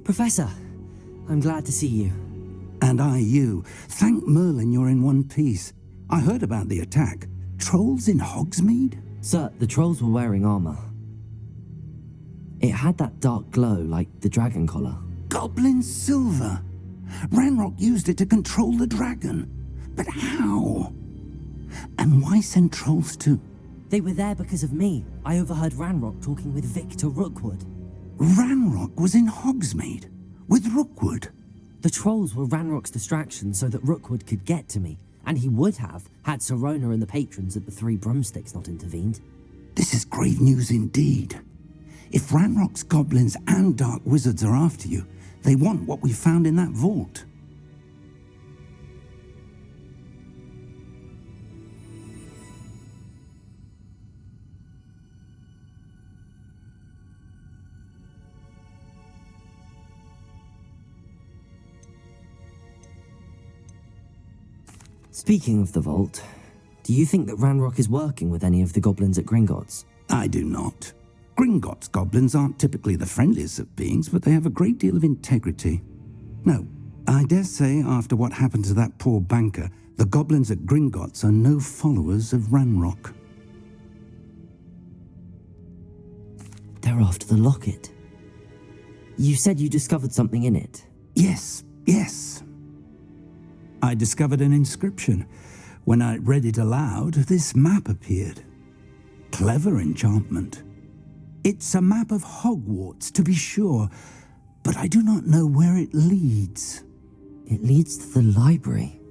Professor, I'm glad to see you. And I you. Thank Merlin you're in one piece. I heard about the attack. Trolls in Hogsmeade? Sir, the trolls were wearing armor. It had that dark glow like the dragon collar. Goblin silver. Ranrock used it to control the dragon. But how? And why send trolls too? They were there because of me. I overheard Ranrock talking with Victor Rookwood. Ranrock was in Hogsmeade? With Rookwood? The trolls were Ranrock's distraction so that Rookwood could get to me, and he would have had Sirona and the patrons at the Three Broomsticks not intervened. This is grave news indeed. If Ranrock's goblins and dark wizards are after you, they want what we found in that vault. Speaking of the vault, do you think that Ranrock is working with any of the goblins at Gringotts? I do not. Gringotts goblins aren't typically the friendliest of beings, but they have a great deal of integrity. No, I dare say after what happened to that poor banker, the goblins at Gringotts are no followers of Ranrock. They're after the locket. You said you discovered something in it. Yes. I discovered an inscription. When I read it aloud, this map appeared. Clever enchantment. It's a map of Hogwarts, to be sure, but I do not know where it leads. It leads to the library.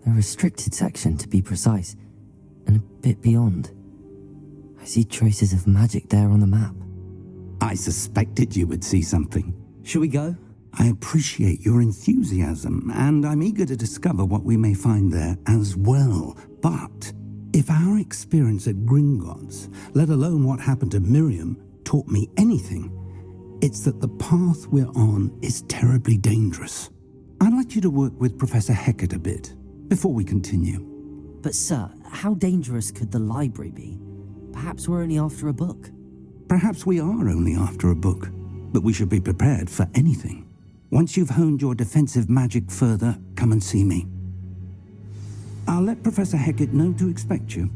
A restricted section, to be precise. And and a bit beyond. I see traces of magic there on the map. I suspected you would see something. Shall we go? I appreciate your enthusiasm, and I'm eager to discover what we may find there as well. But if our experience at Gringotts, let alone what happened to Miriam, taught me anything, it's that the path we're on is terribly dangerous. I'd like you to work with Professor Hecat a bit before we continue. But sir, how dangerous could the library be? Perhaps we're only after a book. Perhaps we are only after a book, but we should be prepared for anything. Once you've honed your defensive magic further, come and see me. I'll let Professor Hecat know to expect you.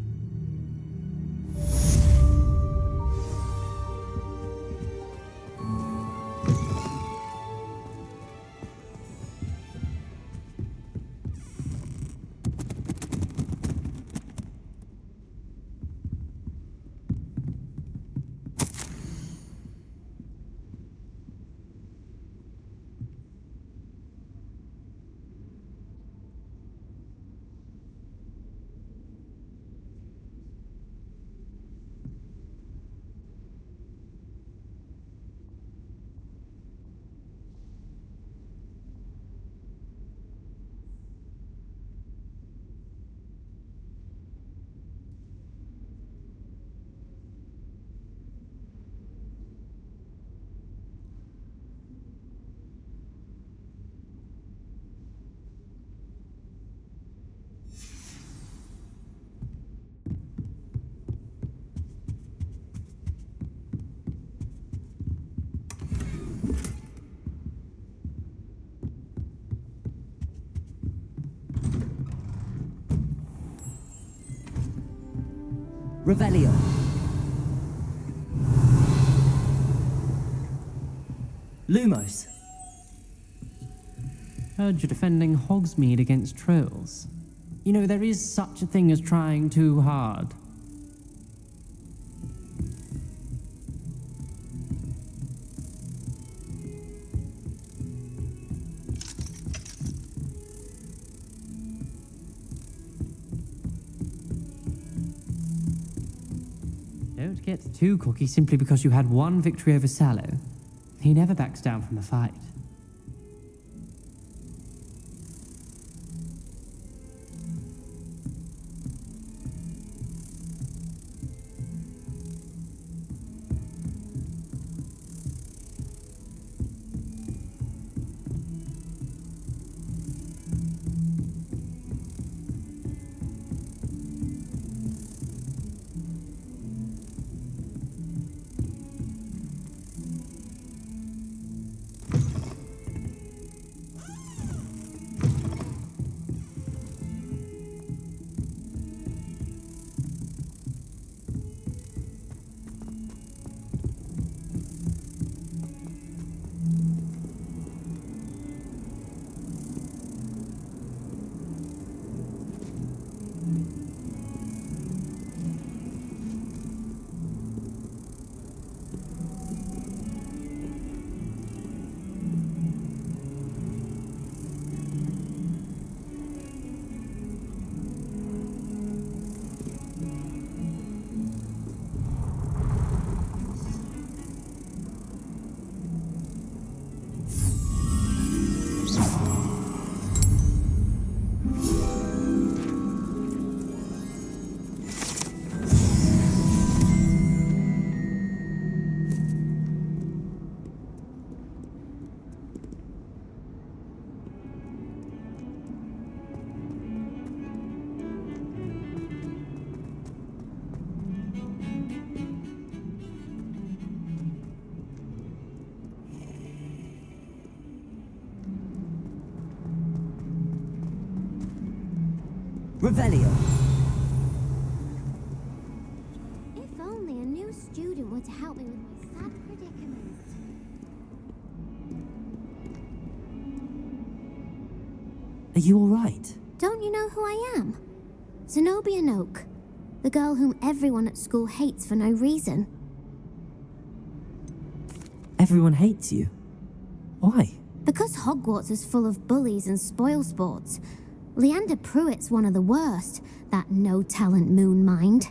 Revelio. Lumos. Heard you're defending Hogsmeade against trolls. You know, there is such a thing as trying too hard. Don't get too cocky simply because you had one victory over Sallow. He never backs down from a fight. Revelio. If only a new student were to help me with my sad predicament. Are you all right? Don't you know who I am? Zenobia Noak, the girl whom everyone at school hates for no reason. Everyone hates you. Why? Because Hogwarts is full of bullies and spoilsports. Leander Pruitt's one of the worst, that no-talent moon mind.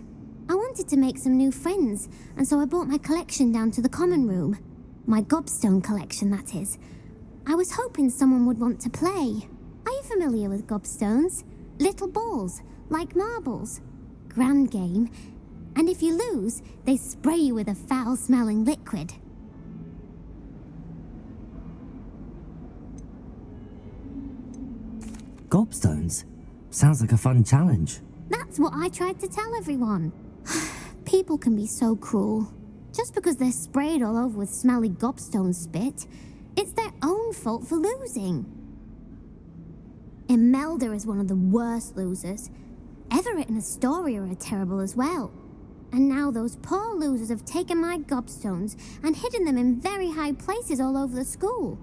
I wanted to make some new friends, and so I brought my collection down to the common room. My gobstone collection, that is. I was hoping someone would want to play. Are you familiar with gobstones? Little balls, like marbles. Grand game. And if you lose, they spray you with a foul-smelling liquid. Gobstones? Sounds like a fun challenge. That's what I tried to tell everyone. People can be so cruel. Just because they're sprayed all over with smelly gobstone spit, it's their own fault for losing. Imelda is one of the worst losers. Everett and Astoria are terrible as well. And now those poor losers have taken my gobstones and hidden them in very high places all over the school.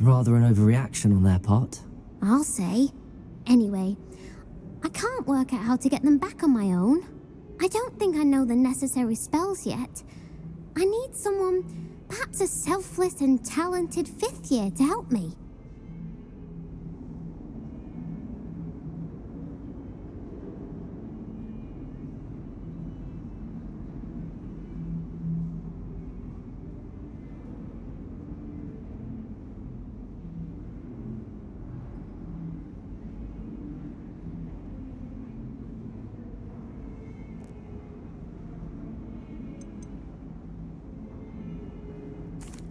Rather an overreaction on their part. I'll say. Anyway, I can't work out how to get them back on my own. I don't think I know the necessary spells yet. I need someone, perhaps a selfless and talented fifth year to help me.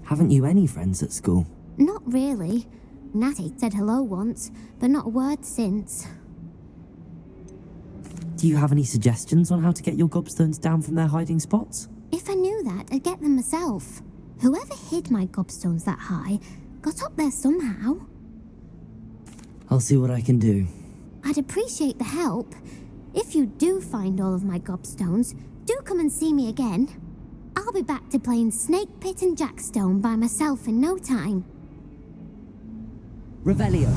Haven't you any friends at school? Not really. Natty said hello once, but not a word since. Do you have any suggestions on how to get your gobstones down from their hiding spots? If I knew that, I'd get them myself. Whoever hid my gobstones that high got up there somehow. I'll see what I can do. I'd appreciate the help. If you do find all of my gobstones, do come and see me again. I'll be back to playing Snake Pit and Jackstone by myself in no time. Revelio.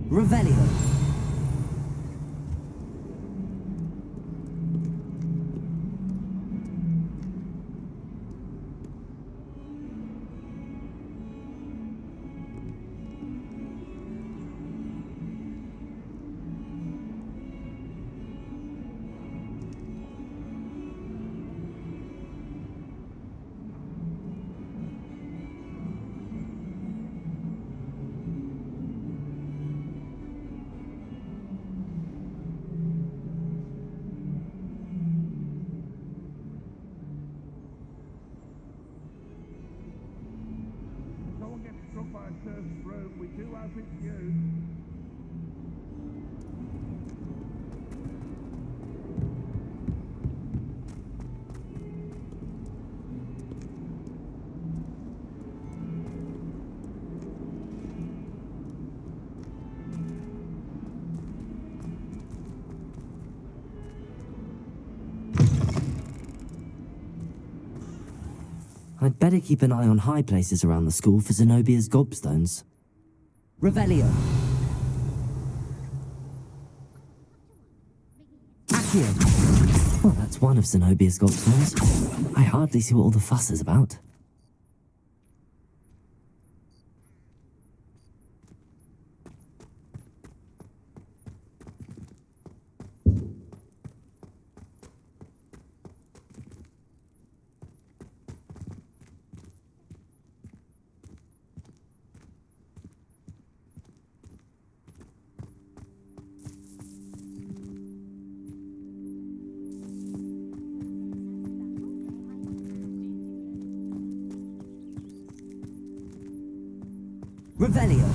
Revelio. We do as it's you. I'd better keep an eye on high places around the school for Zenobia's gobstones. Revelio. Accio. Well, that's one of Zenobia's gobstones. I hardly see what all the fuss is about. Revelio.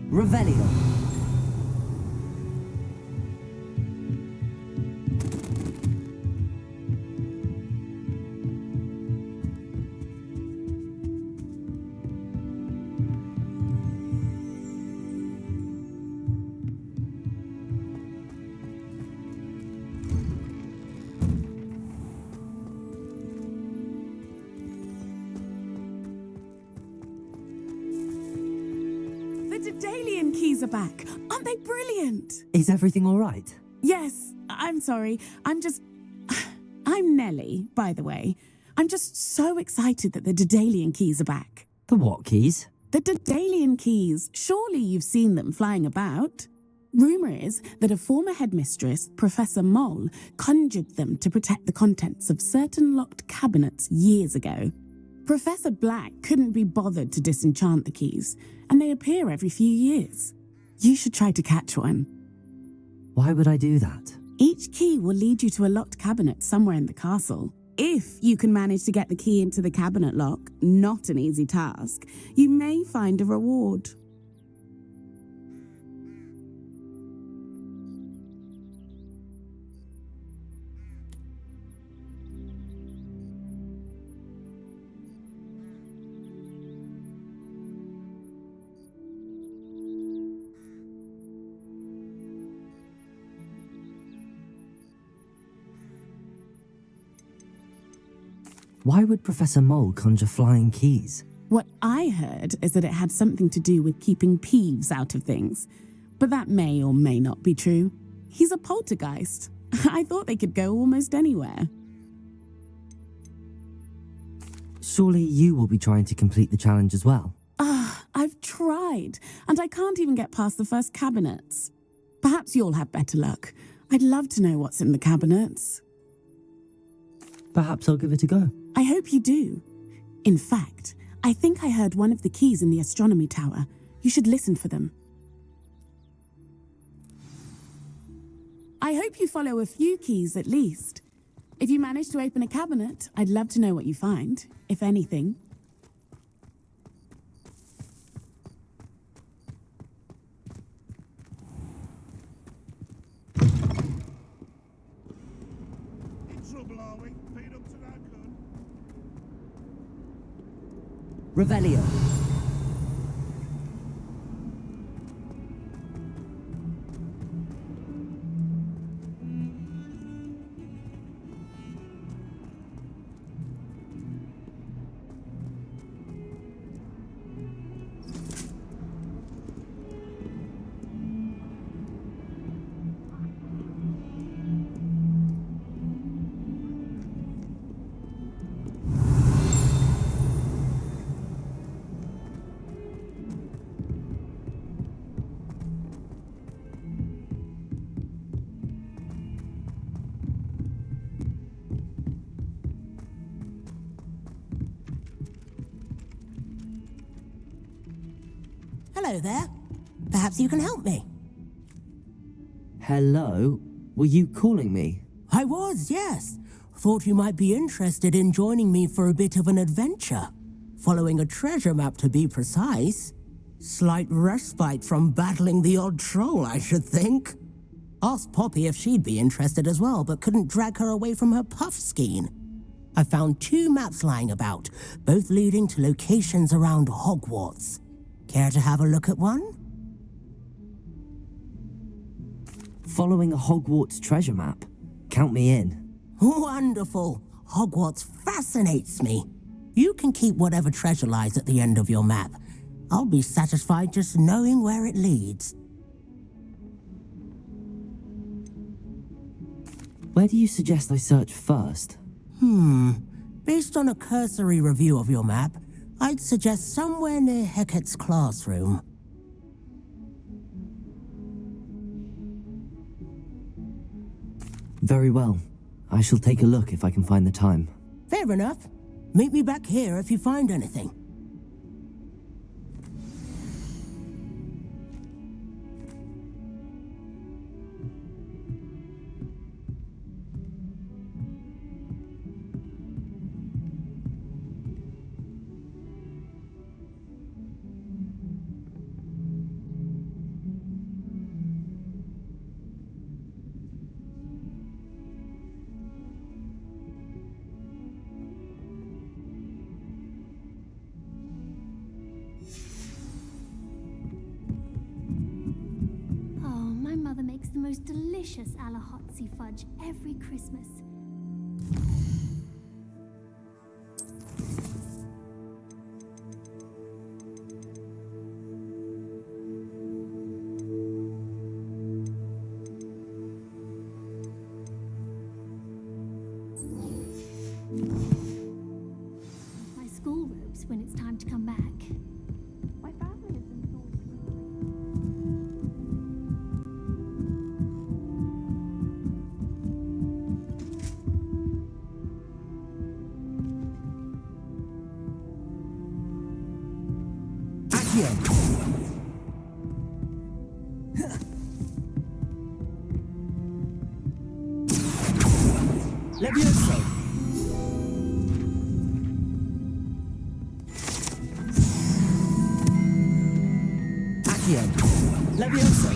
Revelio. The Daedalian keys are back. Aren't they brilliant? Is everything all right? Yes, I'm sorry. I'm Nellie, by the way. I'm just so excited that the Daedalian keys are back. The what keys? The Daedalian keys. Surely you've seen them flying about. Rumour is that a former headmistress, Professor Moll, conjured them to protect the contents of certain locked cabinets years ago. Professor Black couldn't be bothered to disenchant the keys, and they appear every few years. You should try to catch one. Why would I do that? Each key will lead you to a locked cabinet somewhere in the castle. If you can manage to get the key into the cabinet lock, not an easy task, you may find a reward. Why would Professor Mole conjure flying keys? What I heard is that it had something to do with keeping Peeves out of things, but that may or may not be true. He's a poltergeist. I thought they could go almost anywhere. Surely you will be trying to complete the challenge as well. I've tried, and I can't even get past the first cabinets. Perhaps you'll have better luck. I'd love to know what's in the cabinets. Perhaps I'll give it a go. I hope you do. In fact, I think I heard one of the keys in the astronomy tower. You should listen for them. I hope you follow a few keys at least. If you manage to open a cabinet, I'd love to know what you find, if anything. In trouble, are we? Feed up to that good. Revelio. Hello there. Perhaps you can help me. Hello? Were you calling me? I was, yes. Thought you might be interested in joining me for a bit of an adventure. Following a treasure map, to be precise. Slight respite from battling the odd troll, I should think. Asked Poppy if she'd be interested as well, but couldn't drag her away from her puff skein. I found 2 maps lying about, both leading to locations around Hogwarts. Care to have a look at one? Following a Hogwarts treasure map? Count me in. Wonderful. Hogwarts fascinates me. You can keep whatever treasure lies at the end of your map. I'll be satisfied just knowing where it leads. Where do you suggest I search first? Based on a cursory review of your map, I'd suggest somewhere near Hecat's classroom. Very well. I shall take a look if I can find the time. Fair enough. Meet me back here if you find anything. Oh, my mother makes the most delicious Alahotzi fudge every Christmas. My school robes when it's time to come back. My family has been told Levioso! Accio! Levioso!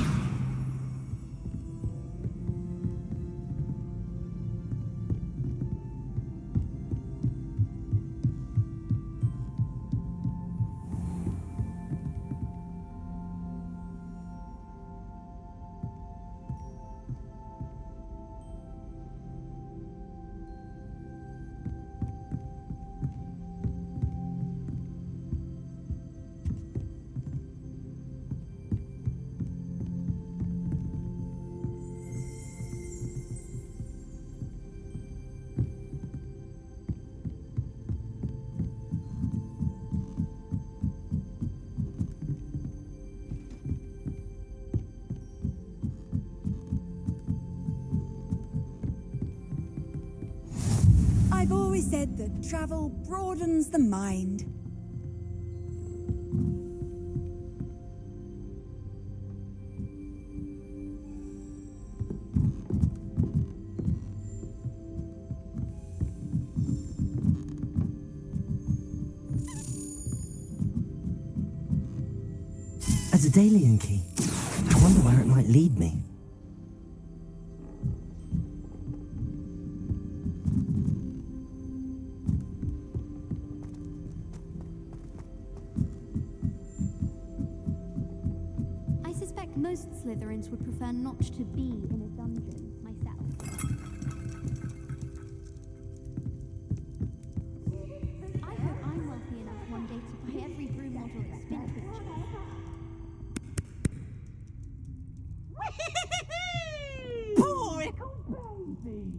I've always said that travel broadens the mind. A Daedalian key. I wonder where it might lead me. I suspect most Slytherins would prefer not to be in a dungeon myself. I hope I'm wealthy enough one day to buy every broom model that's been pictured. Poor little baby!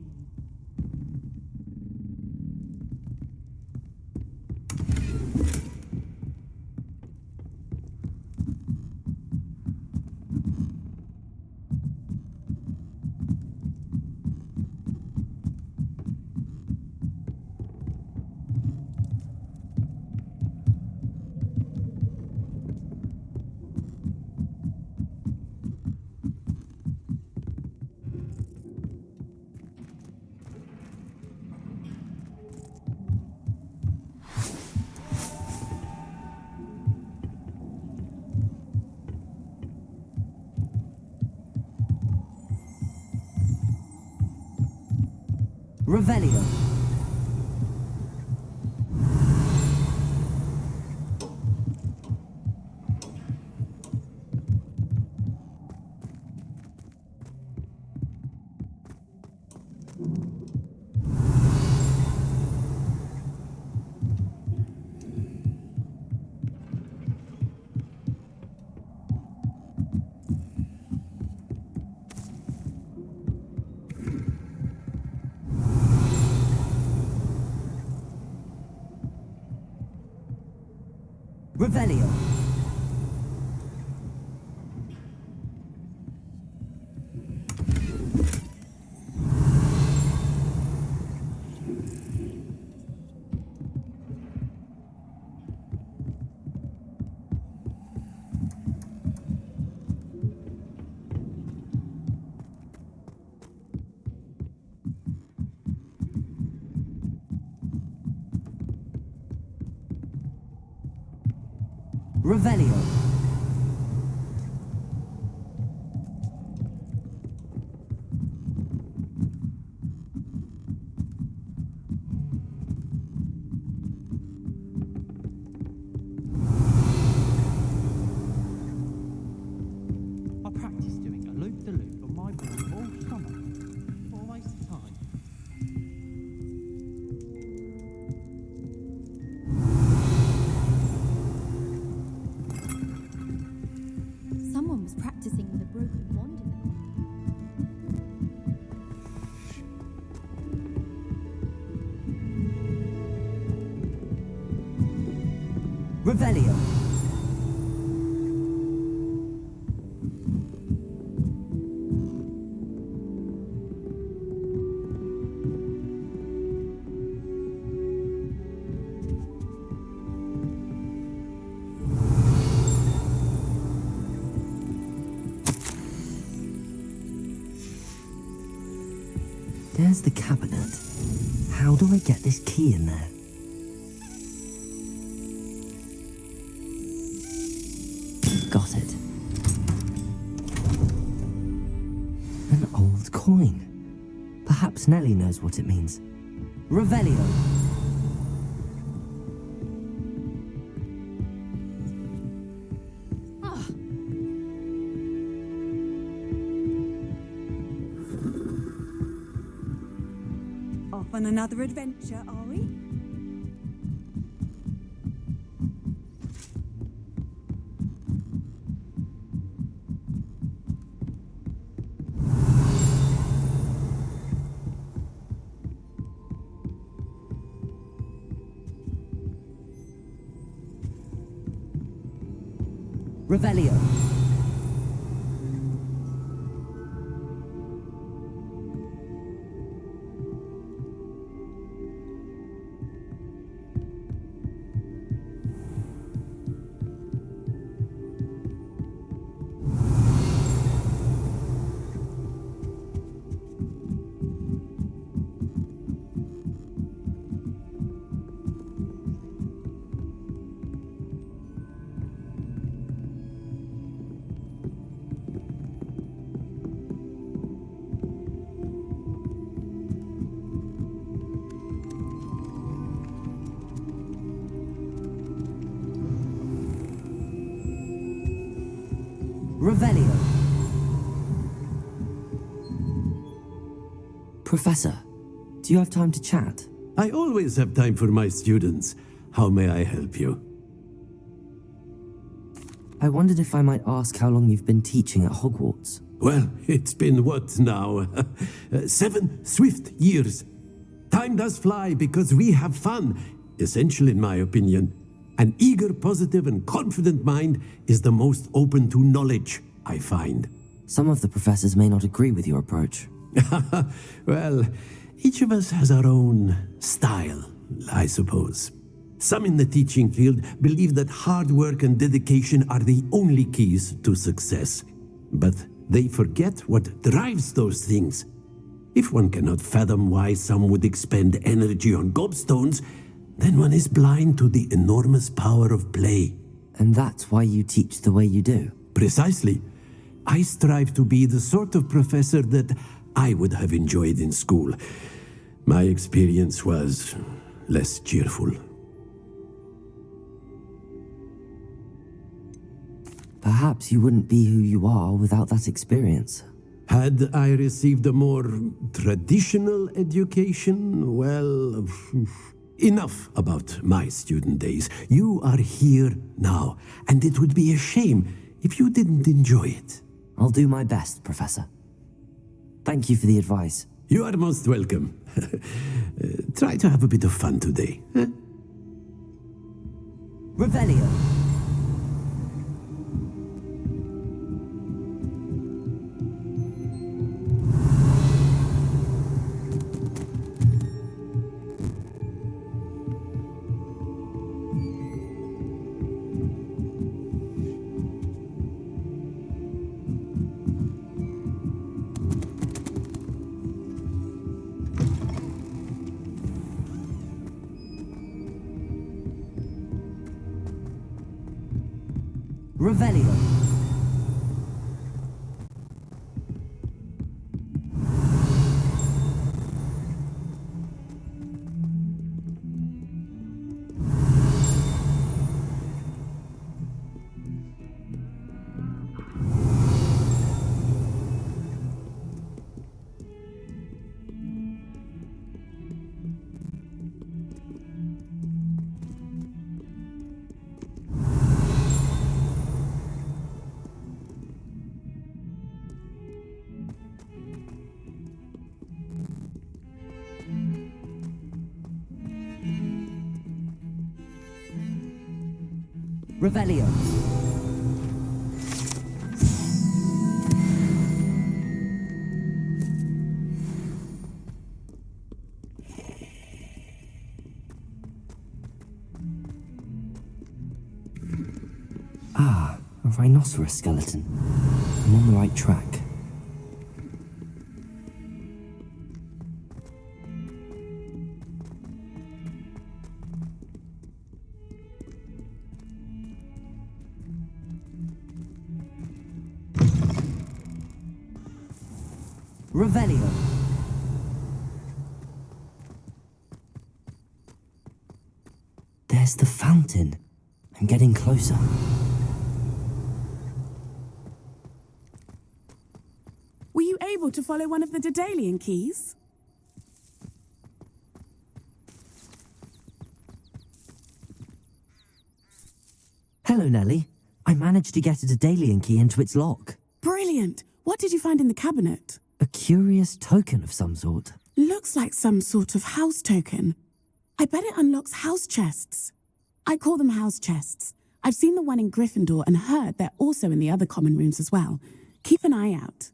Revelio. Revelio. Revelio. I practiced doing a loop-the-loop on my broom all summer. What a waste of time. Someone was practicing with a broken wand in the corner. Revelio. There's the cabinet. How do I get this key in there? Got it. An old coin. Perhaps Nellie knows what it means. Revelio. Off on another adventure, are we? Revelio. Revelio. Professor, do you have time to chat? I always have time for my students. How may I help you? I wondered if I might ask how long you've been teaching at Hogwarts. Well, it's been what now? 7 swift years. Time does fly because we have fun. Essential in my opinion. An eager, positive, and confident mind is the most open to knowledge, I find. Some of the professors may not agree with your approach. Well, each of us has our own style, I suppose. Some in the teaching field believe that hard work and dedication are the only keys to success. But they forget what drives those things. If one cannot fathom why some would expend energy on gobstones, then one is blind to the enormous power of play. And that's why you teach the way you do? Precisely. I strive to be the sort of professor that I would have enjoyed in school. My experience was less cheerful. Perhaps you wouldn't be who you are without that experience. Had I received a more traditional education, well, enough about my student days. You are here now, and it would be a shame if you didn't enjoy it. I'll do my best, Professor. Thank you for the advice. You are most welcome. Try to have a bit of fun today. Huh? Revelio. Revelio. Revelio. Ah, a rhinoceros skeleton. I'm on the right track. Revelio. There's the fountain. I'm getting closer. Were you able to follow one of the Daedalian keys? Hello, Nellie. I managed to get a Daedalian key into its lock. Brilliant! What did you find in the cabinet? A curious token of some sort. Looks like some sort of house token. I bet it unlocks house chests. I call them house chests. I've seen the one in Gryffindor and heard they're also in the other common rooms as well. Keep an eye out.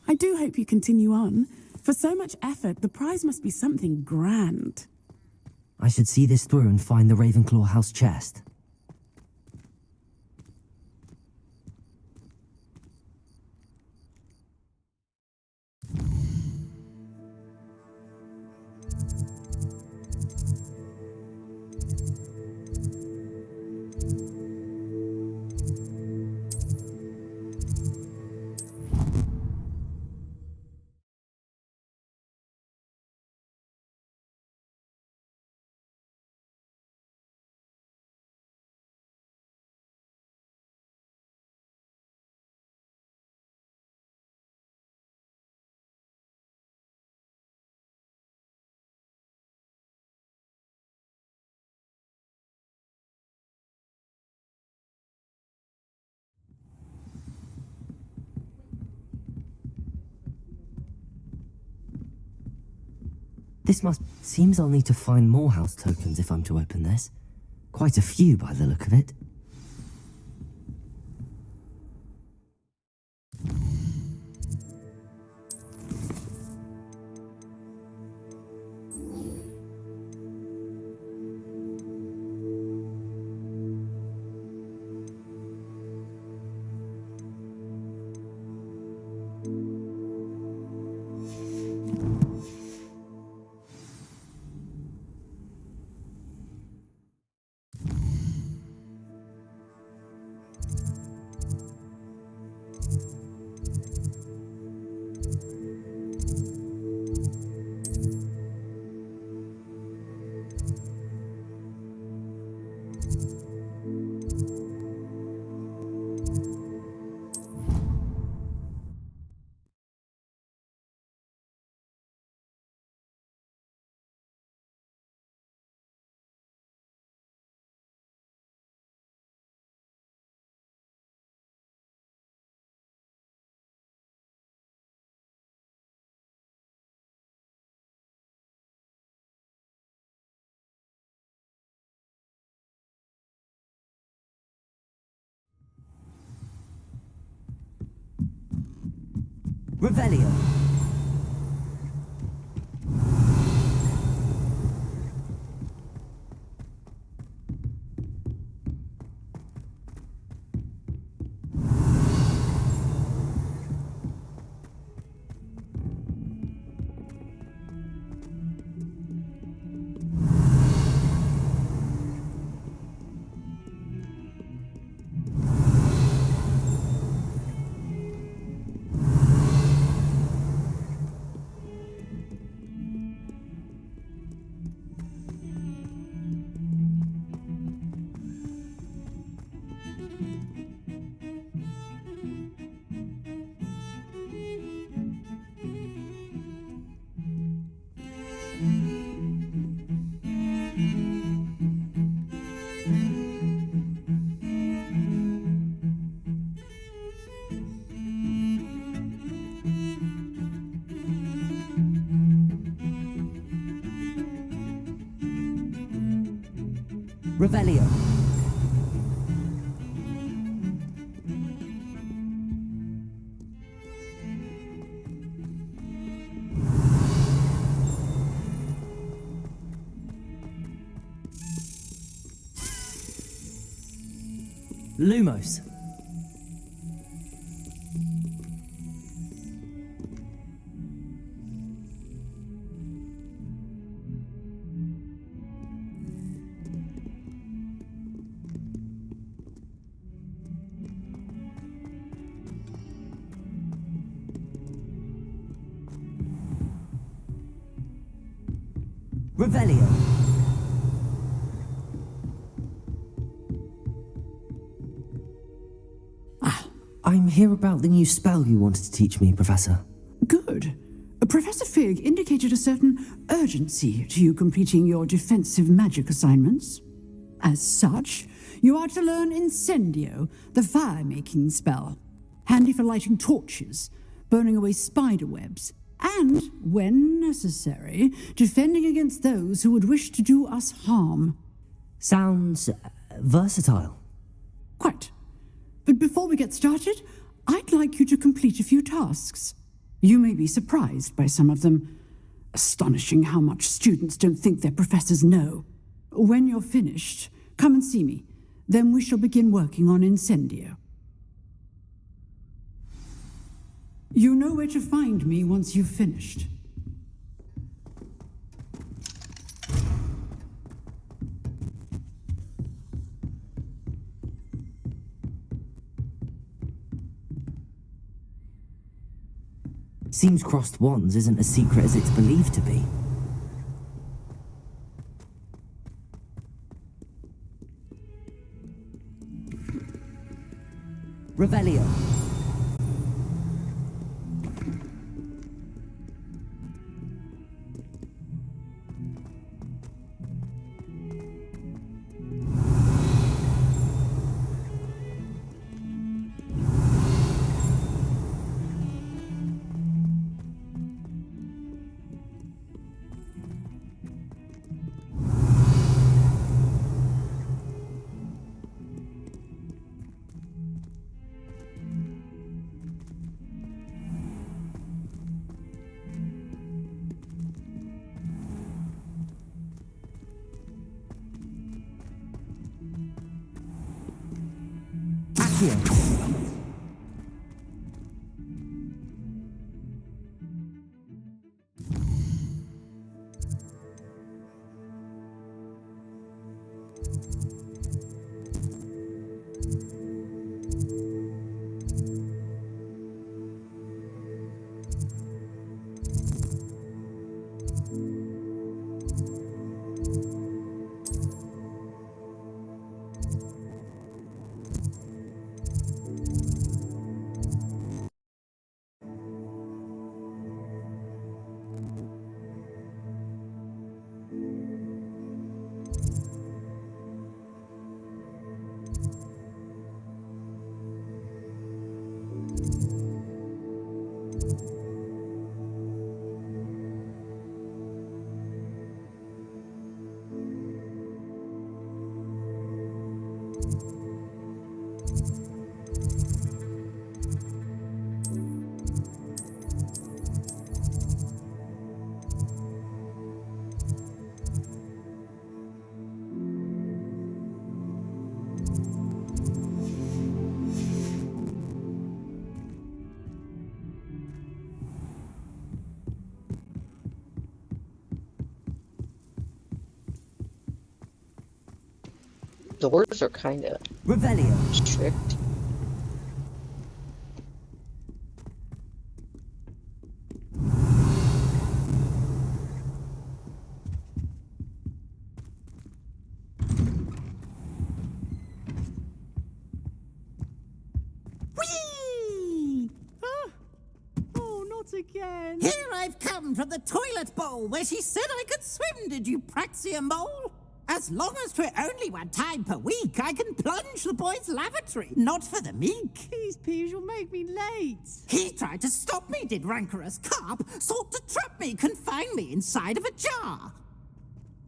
I do hope you continue on. For so much effort, the prize must be something grand. I should see this through and find the Ravenclaw house chest. Seems I'll need to find more house tokens if I'm to open this. Quite a few by the look of it. Revelio. Revelio. Lumos. Revelio. I'm here about the new spell you wanted to teach me, Professor. Good. Professor Fig indicated a certain urgency to you completing your defensive magic assignments. As such, you are to learn Incendio, the fire-making spell, handy for lighting torches, burning away spider webs, and, when necessary, defending against those who would wish to do us harm. Sounds versatile. Quite. But before we get started, I'd like you to complete a few tasks. You may be surprised by some of them. Astonishing how much students don't think their professors know. When you're finished, come and see me. Then we shall begin working on Incendio. You know where to find me once you've finished. Seems crossed wands isn't as secret as it's believed to be. Revelio. Doors are kind of Revelio. strict. Whee! Ah! Oh, not again. Here I've come from the toilet bowl where she said I could swim, did you praxia mole? As long as 'twere only one time per week, I can plunge the boy's lavatory, not for the meek. These peeves will make me late. He tried to stop me, did rancorous carp, sought to trap me, confine me inside of a jar.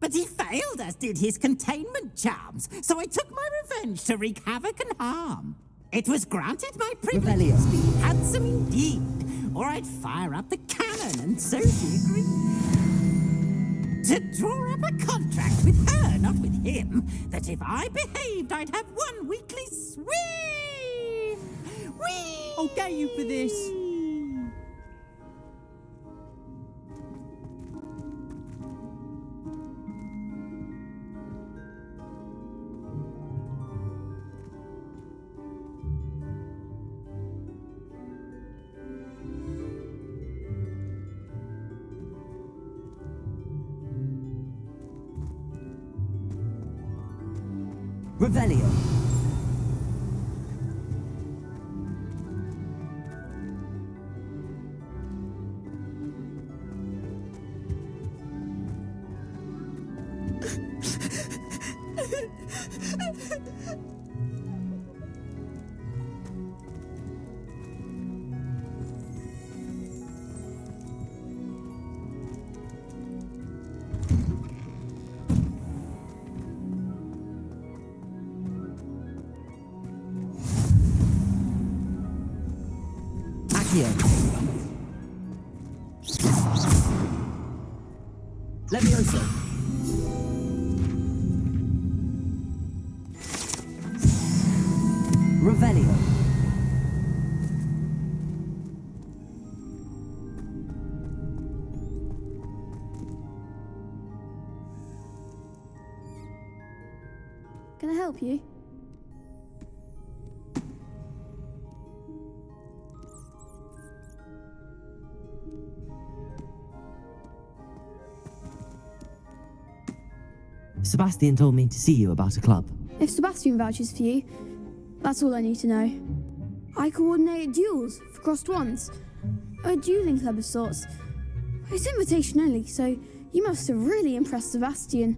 But he failed, as did his containment charms, so I took my revenge to wreak havoc and harm. It was granted my privilege to be handsome indeed, or I'd fire up the cannon, and so she agreed. To draw up a contract with her, not with him, that if I behaved, I'd have one weekly swim. Whee! I'll get you for this. Revelio. Levioso. Revelio. Can I help you? Sebastian told me to see you about a club. If Sebastian vouches for you, that's all I need to know. I coordinate duels for crossed wands. A dueling club of sorts. It's invitation only, so you must have really impressed Sebastian.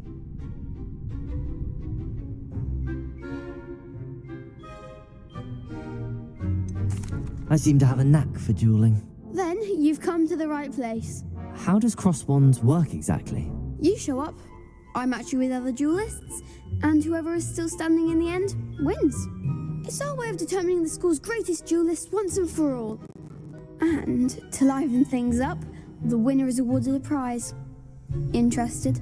I seem to have a knack for dueling. Then you've come to the right place. How does cross wands work exactly? You show up, I match you with other duelists, and whoever is still standing in the end wins. It's our way of determining the school's greatest duelist once and for all. And to liven things up, the winner is awarded a prize. Interested?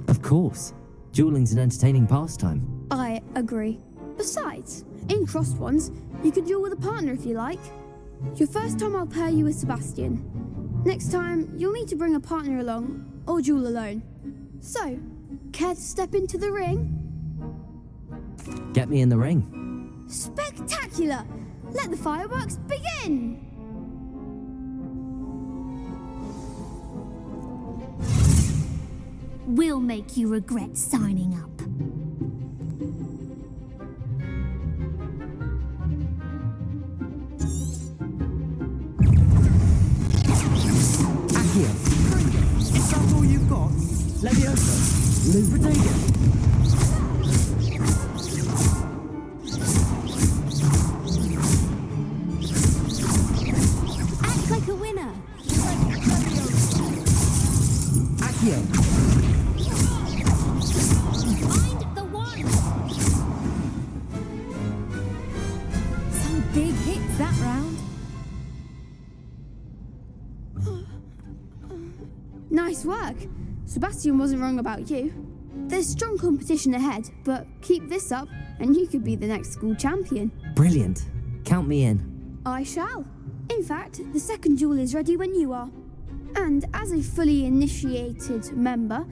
Of course. Dueling's an entertaining pastime. I agree. Besides, in crossed ones, you can duel with a partner if you like. Your first time I'll pair you with Sebastian. Next time, you'll need to bring a partner along, or duel alone. So, care to step into the ring? Get me in the ring. Spectacular! Let the fireworks begin! We'll make you regret signing up. Accio. Is that all you've got? Levioso. Lubricator. Act like a winner. Accio. Find the one. Some big hits that round. Nice work. Sebastian wasn't wrong about you. There's strong competition ahead, but keep this up and you could be the next school champion. Brilliant. Count me in. I shall. In fact, the second duel is ready when you are. And as a fully initiated member,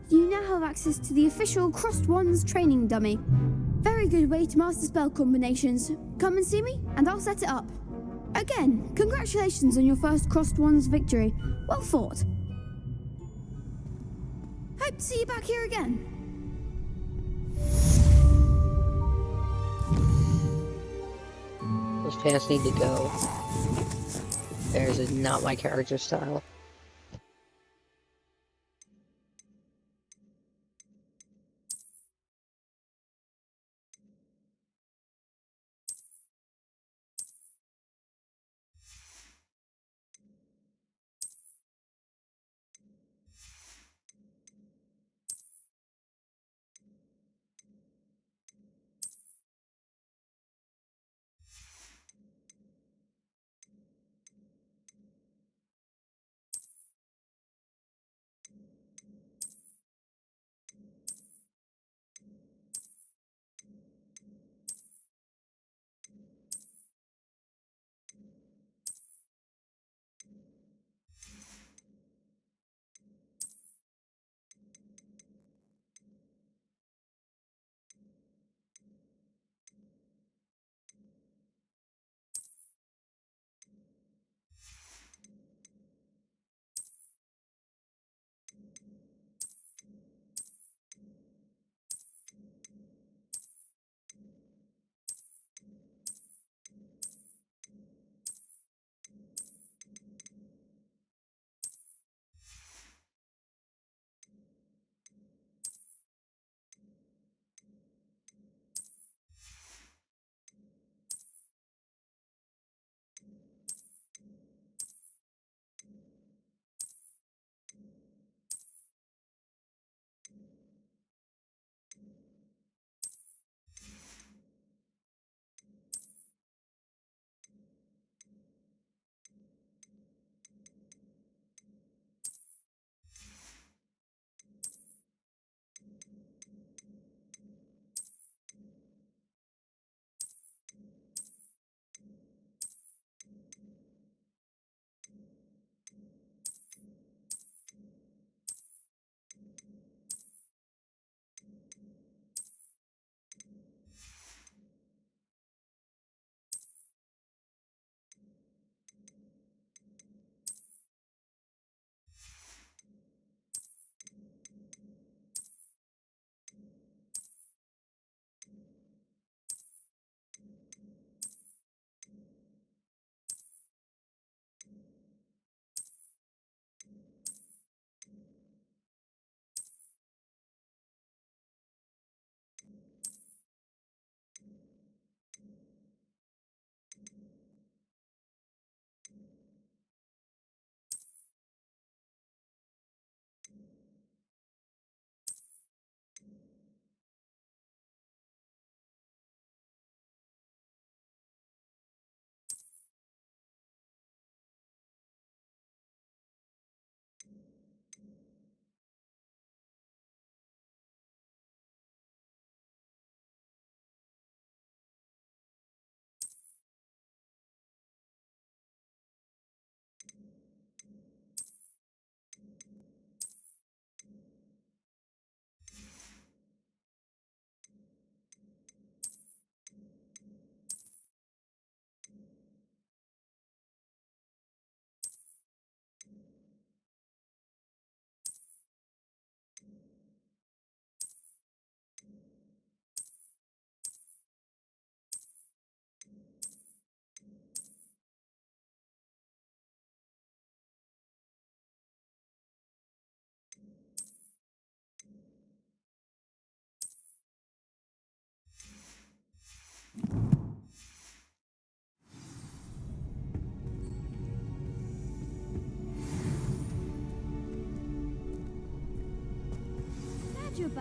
you now have access to the official Crossed Wands training dummy. Very good way to master spell combinations. Come and see me and I'll set it up. Again, congratulations on your first Crossed Wands victory. Well fought. Hope to see you back here again. Those pants need to go. Theirs is not my character style.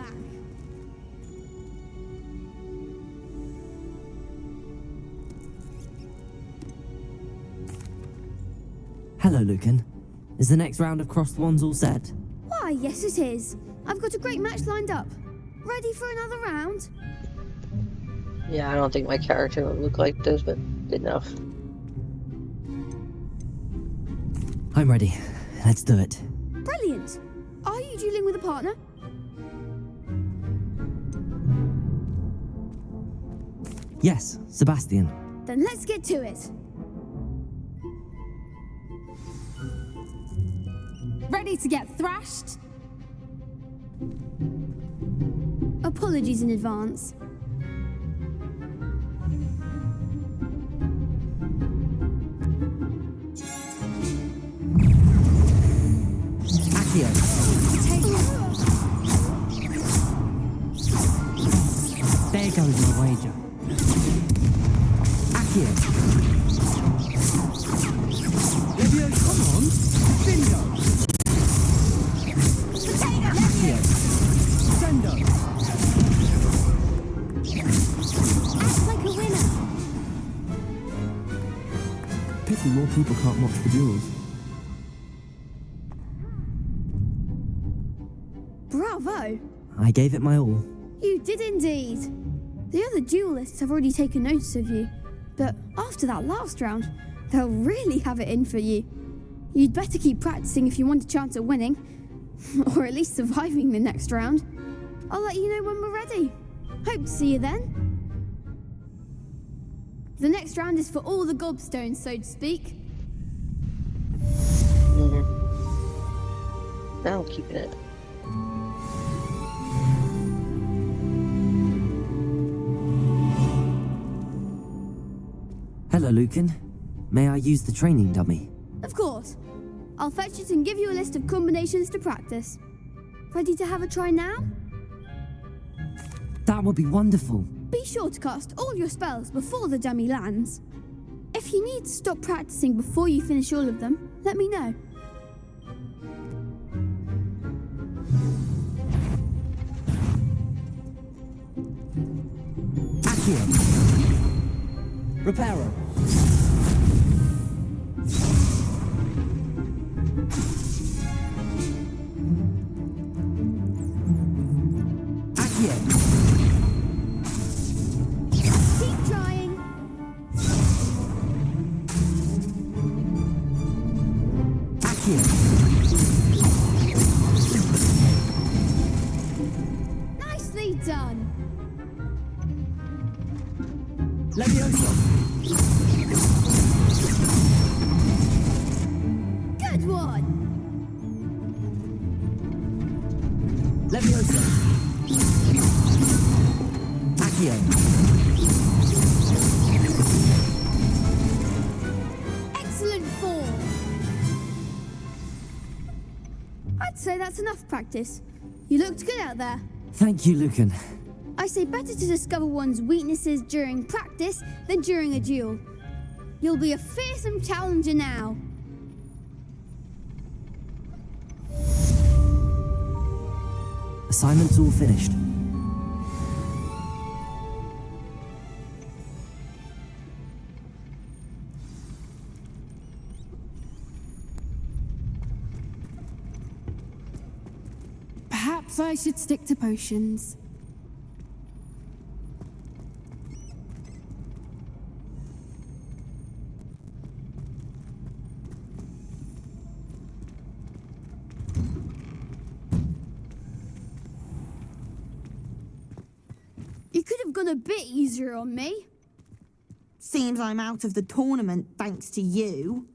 back. Hello, Lucan. Is the next round of Cross the Wands all set? Why, yes it is. I've got a great match lined up. Ready for another round? Yeah, I don't think my character would look like this, but good enough. I'm ready. Let's do it. Brilliant. Are you dueling with a partner? Yes, Sebastian. Then let's get to it. Ready to get thrashed? Apologies in advance. Accio. There goes my wager. Accio. Levio, come on. Bingo. Accio. Sendo. Act like a winner. Pity more people can't watch the duels. Bravo. I gave it my all. You did indeed. The other duelists have already taken notice of you, but after that last round, they'll really have it in for you. You'd better keep practicing if you want a chance at winning, or at least surviving the next round. I'll let you know when we're ready. Hope to see you then. The next round is for all the gobstones, so to speak. Now I'm keeping it. Hello, Lucan. May I use the training dummy? Of course. I'll fetch it and give you a list of combinations to practice. Ready to have a try now? That would be wonderful. Be sure to cast all your spells before the dummy lands. If you need to stop practicing before you finish all of them, let me know. Accio. Reparo. Accio. Keep trying. Accio. Nicely done. Levioso. Good one. Levioso. Accio. Excellent form. I'd say that's enough practice. You looked good out there. Thank you, Lucan. I say better to discover one's weaknesses during practice than during a duel. You'll be a fearsome challenger now. Assignment's all finished. Perhaps I should stick to potions. You could have gone a bit easier on me. Seems I'm out of the tournament thanks to you.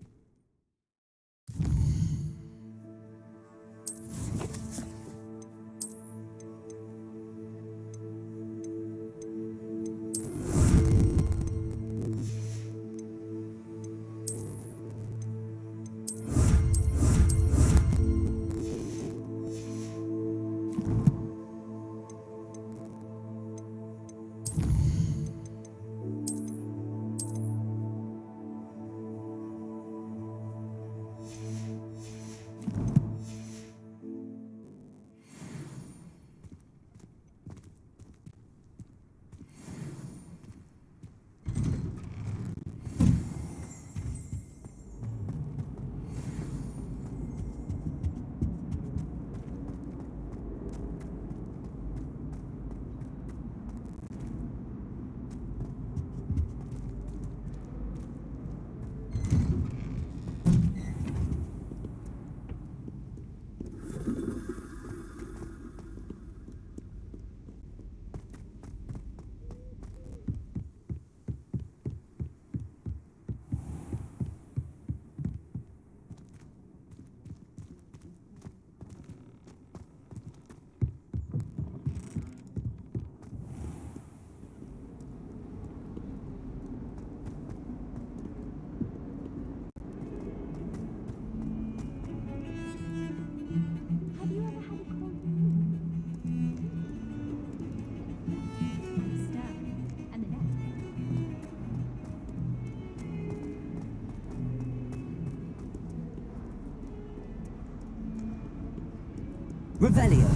Revelio.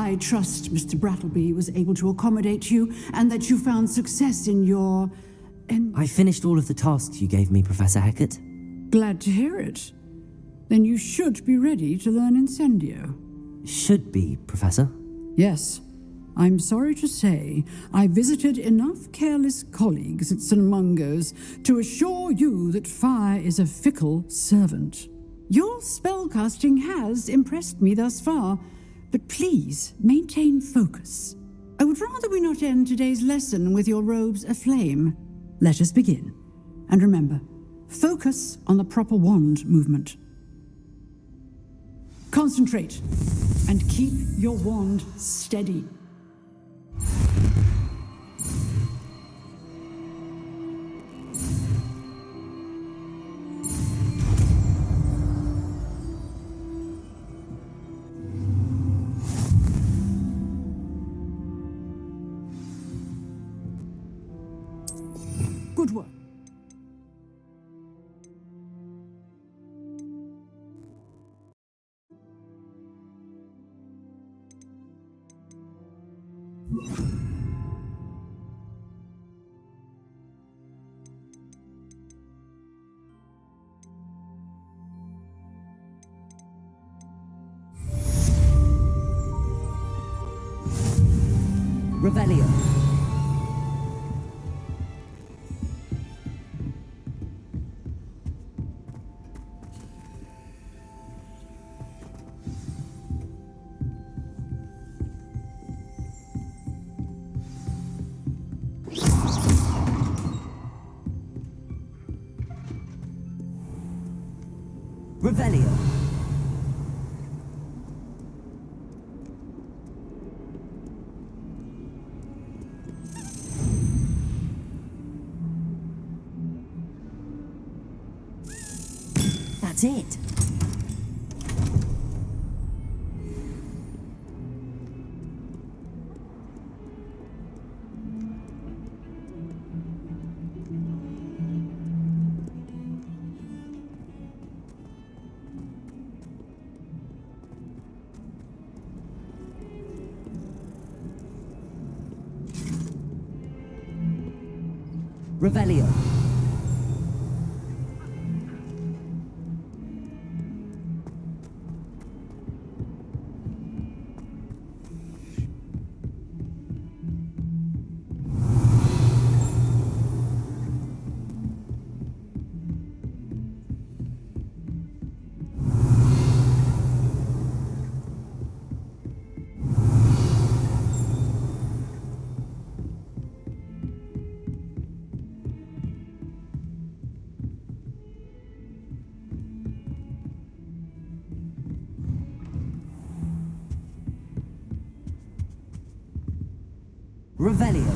I trust Mr. Brattleby was able to accommodate you and that you found success in your... I finished all of the tasks you gave me, Professor Hecat. Glad to hear it. Then you should be ready to learn Incendio. Should be, Professor. Yes. I'm sorry to say, I visited enough careless colleagues at St. Mungo's to assure you that fire is a fickle servant. Your spellcasting has impressed me thus far, but please maintain focus. I would rather we not end today's lesson with your robes aflame. Let us begin. And remember, focus on the proper wand movement. Concentrate and keep your wand steady. Good work. Revelio. Revelio. That's it. Revelio. Revelio.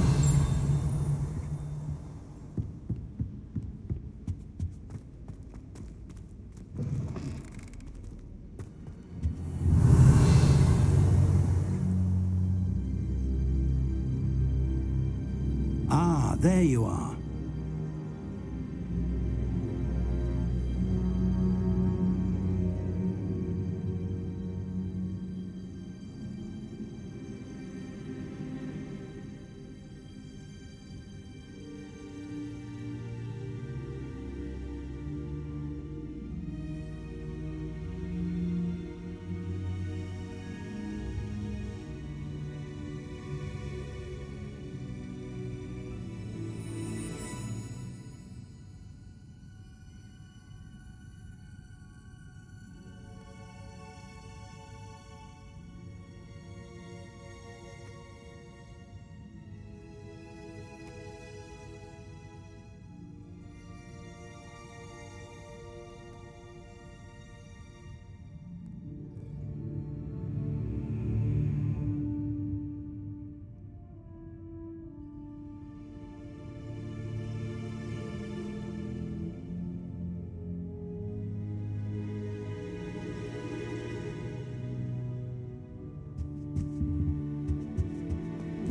Ah, there you are.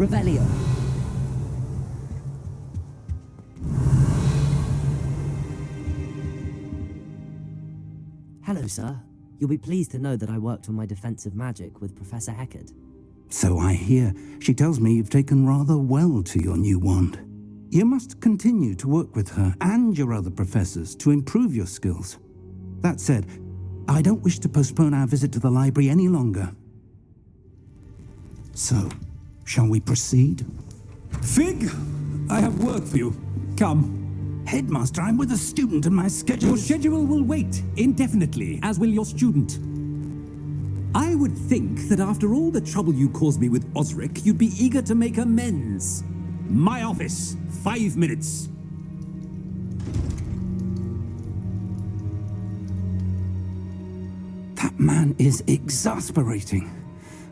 Revelio. Hello, sir. You'll be pleased to know that I worked on my defensive magic with Professor Heckard. So I hear. She tells me you've taken rather well to your new wand. You must continue to work with her and your other professors to improve your skills. That said, I don't wish to postpone our visit to the library any longer. So, shall we proceed? Fig, I have work for you. Come. Headmaster, I'm with a student and my schedule... Your schedule will wait indefinitely, as will your student. I would think that after all the trouble you caused me with Osric, you'd be eager to make amends. My office, 5 minutes. That man is exasperating.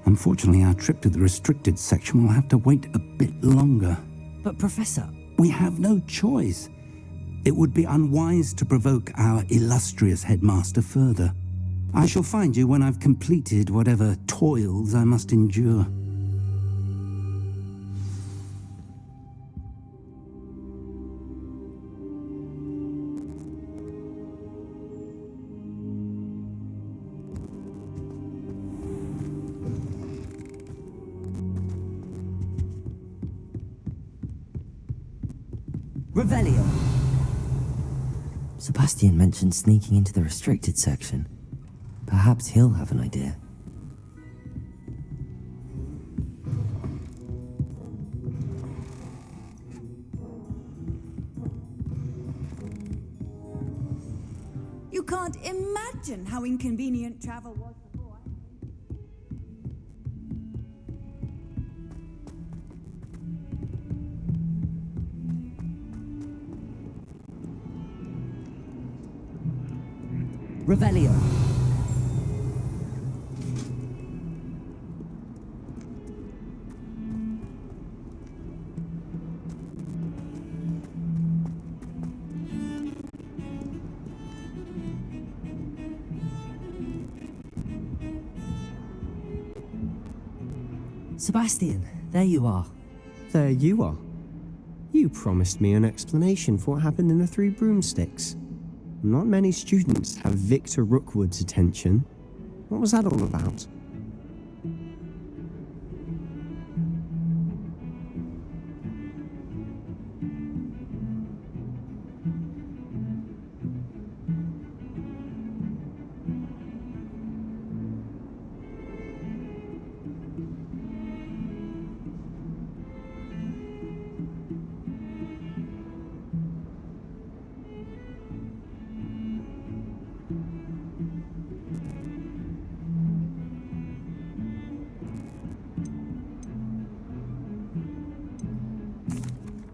Unfortunately, our trip to the restricted section will have to wait a bit longer. But Professor... We have no choice. It would be unwise to provoke our illustrious headmaster further. I shall find you when I've completed whatever toils I must endure. Revelio. Sebastian mentioned sneaking into the restricted section. Perhaps he'll have an idea. You can't imagine how inconvenient travel was before. Revelio. Sebastian, there you are. There you are. You promised me an explanation for what happened in the Three Broomsticks. Not many students have Victor Rookwood's attention. What was that all about?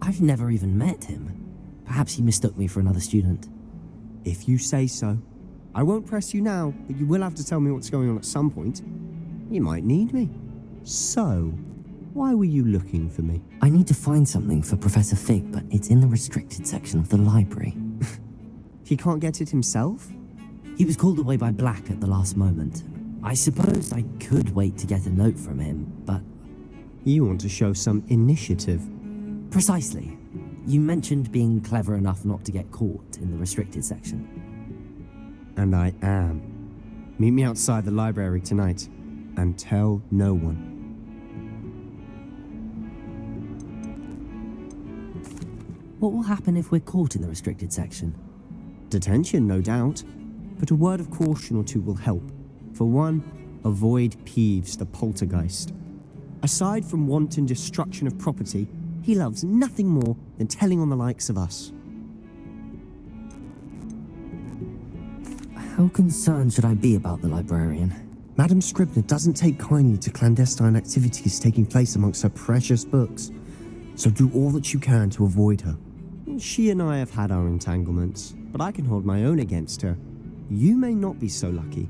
I've never even met him. Perhaps he mistook me for another student. If you say so. I won't press you now, but you will have to tell me what's going on at some point. You might need me. So, why were you looking for me? I need to find something for Professor Fig, but it's in the restricted section of the library. He can't get it himself? He was called away by Black at the last moment. I suppose I could wait to get a note from him, but... You want to show some initiative. Precisely. You mentioned being clever enough not to get caught in the restricted section. And I am. Meet me outside the library tonight, and tell no one. What will happen if we're caught in the restricted section? Detention, no doubt. But a word of caution or two will help. For one, avoid Peeves, the poltergeist. Aside from wanton destruction of property, he loves nothing more than telling on the likes of us. How concerned should I be about the librarian? Madam Scribner doesn't take kindly to clandestine activities taking place amongst her precious books, so do all that you can to avoid her. She and I have had our entanglements, but I can hold my own against her. You may not be so lucky.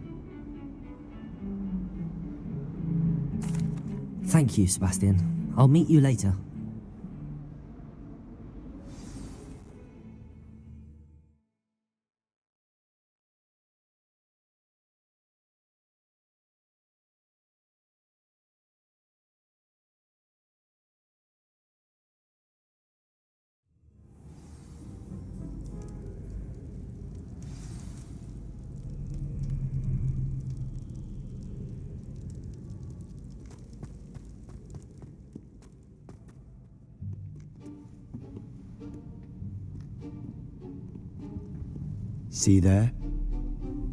Thank you, Sebastian. I'll meet you later. See there?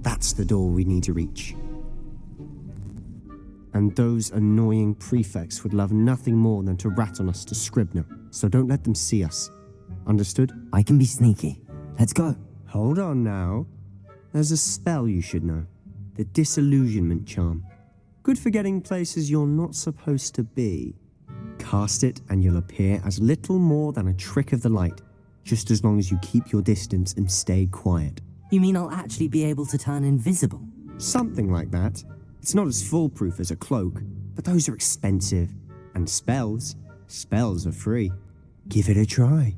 That's the door we need to reach. And those annoying prefects would love nothing more than to rat on us to Scribner, so don't let them see us. Understood? I can be sneaky. Let's go. Hold on now. There's a spell you should know. The Disillusionment Charm. Good for getting places you're not supposed to be. Cast it and you'll appear as little more than a trick of the light, just as long as you keep your distance and stay quiet. You mean I'll actually be able to turn invisible? Something like that. It's not as foolproof as a cloak, but those are expensive. And spells are free. Give it a try.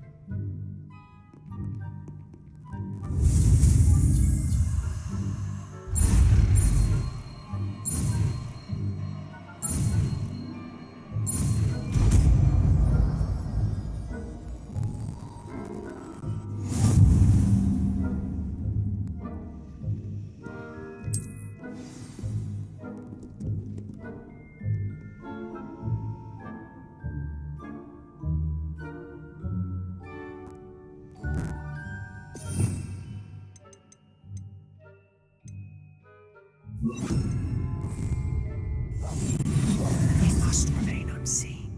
It must remain unseen.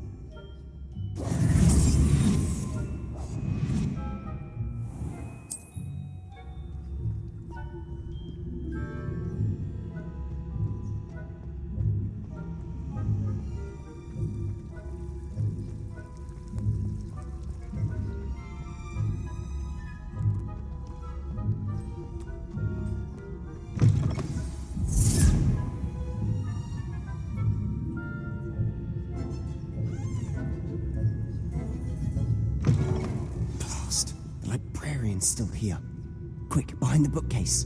The librarian's still here. Quick, behind the bookcase.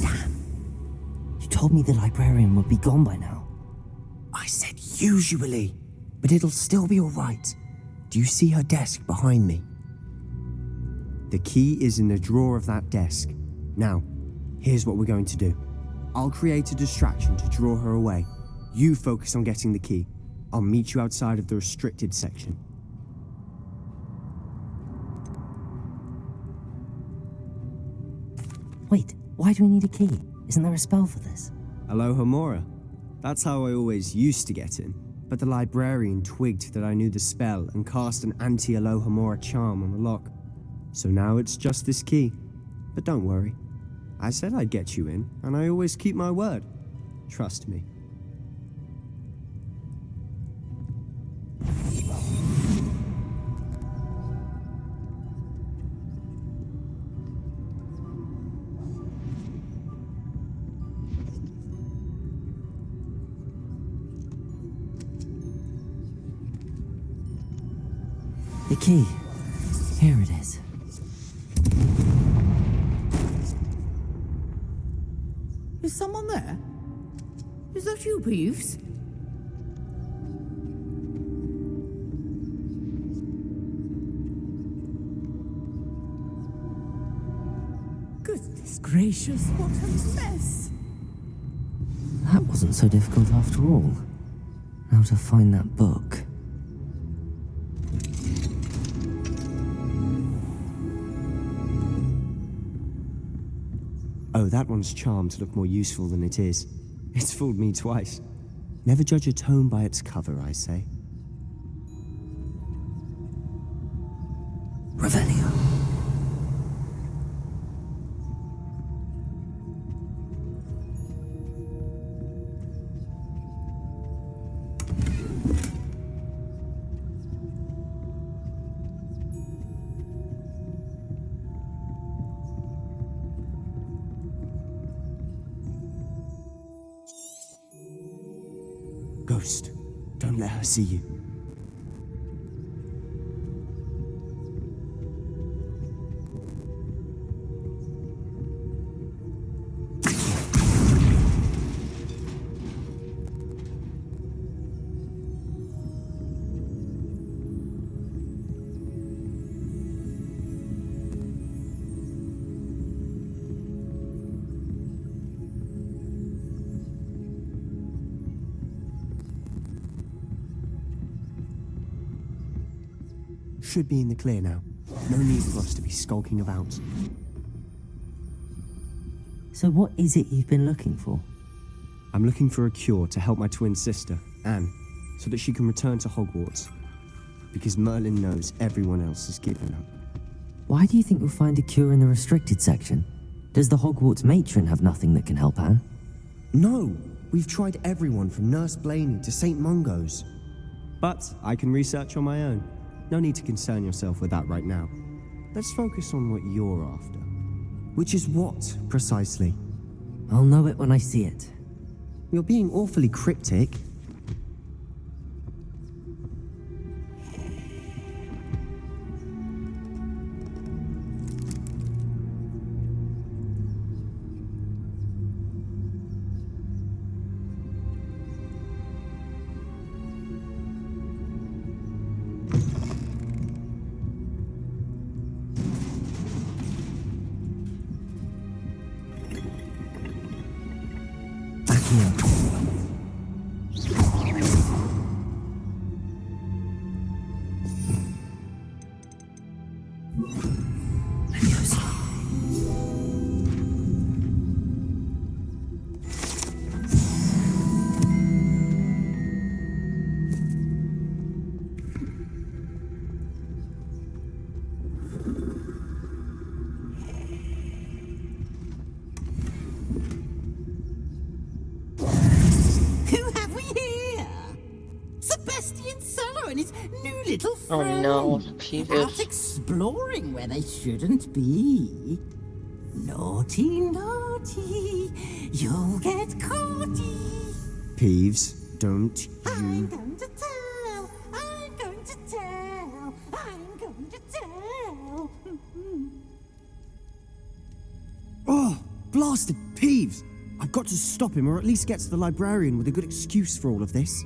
Damn. You told me the librarian would be gone by now. I said usually, but it'll still be all right. Do you see her desk behind me? The key is in the drawer of that desk. Now, here's what we're going to do. I'll create a distraction to draw her away. You focus on getting the key. I'll meet you outside of the restricted section. Wait, why do we need a key? Isn't there a spell for this? Alohomora. That's how I always used to get in. But the librarian twigged that I knew the spell and cast an anti-Alohomora charm on the lock. So now it's just this key. But don't worry. I said I'd get you in, and I always keep my word. Trust me. The key. Here it is. Is someone there? Is that you, Peeves? Goodness gracious, what a mess! That wasn't so difficult after all. Now to find that book. Oh, that one's charmed to look more useful than it is. It's fooled me twice. Never judge a tome by its cover, I say. Revelio. Ghost, don't let her see you. Should be in the clear now. No need for us to be skulking about. So what is it you've been looking for? I'm looking for a cure to help my twin sister, Anne, so that she can return to Hogwarts. Because Merlin knows everyone else has given up. Why do you think you'll find a cure in the restricted section? Does the Hogwarts matron have nothing that can help Anne? No! We've tried everyone from Nurse Blaney to St. Mungo's. But I can research on my own. No need to concern yourself with that right now. Let's focus on what you're after. Which is what, precisely? I'll know it when I see it. You're being awfully cryptic. Oh no, Out exploring where they shouldn't be. Naughty, naughty, you'll get caughty. Peeves, don't you... I'm going to tell, I'm going to tell, I'm going to tell. Oh, blasted Peeves! I've got to stop him, or at least get to the librarian with a good excuse for all of this.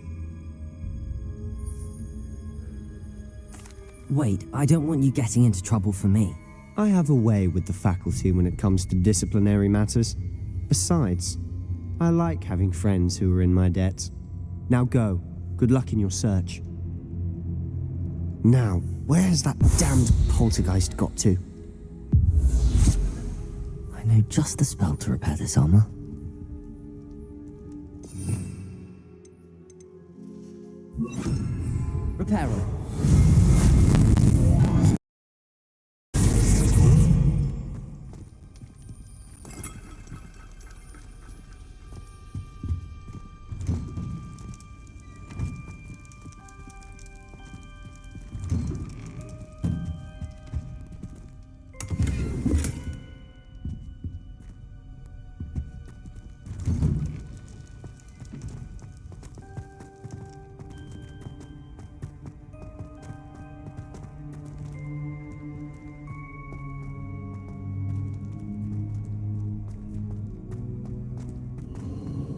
Wait, I don't want you getting into trouble for me. I have a way with the faculty when it comes to disciplinary matters. Besides, I like having friends who are in my debt. Now go. Good luck in your search. Now, where's that damned poltergeist got to? I know just the spell to repair this armor. Repairer.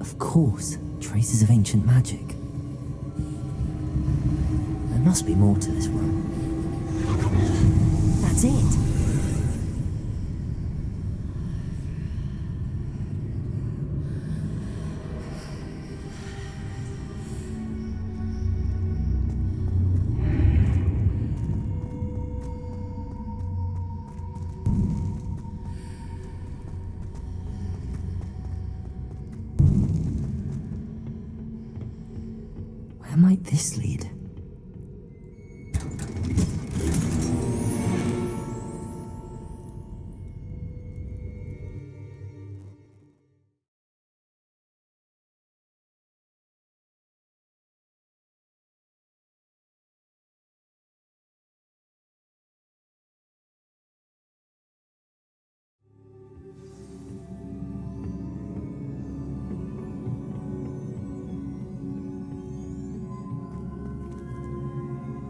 Of course, traces of ancient magic. There must be more to this room. That's it! Where might this lead?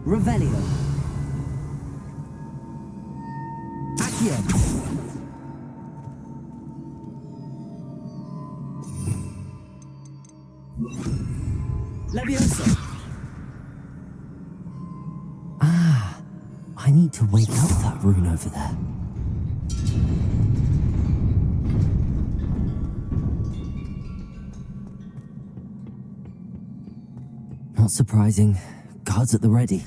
Revelio. Accio. Levioso. Ah, I need to wake up that rune over there. Not surprising. Guards at the ready.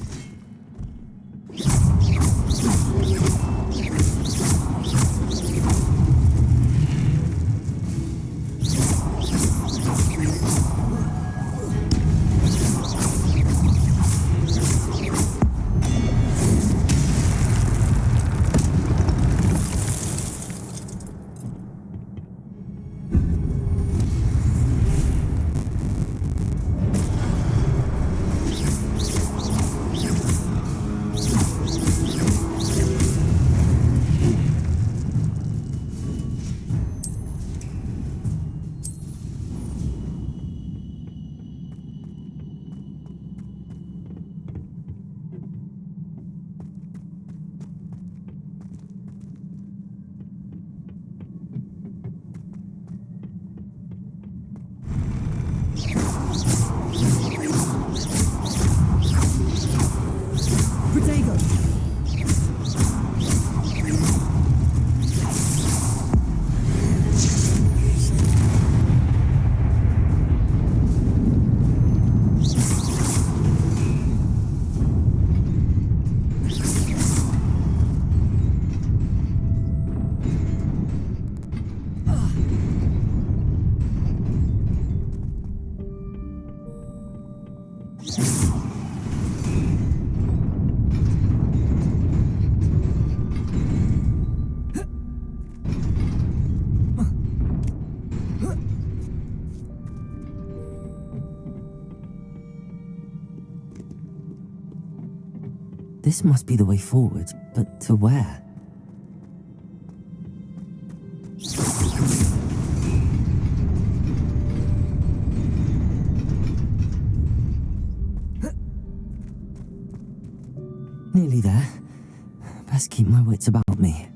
This must be the way forward, but to where? Nearly there. Best keep my wits about me.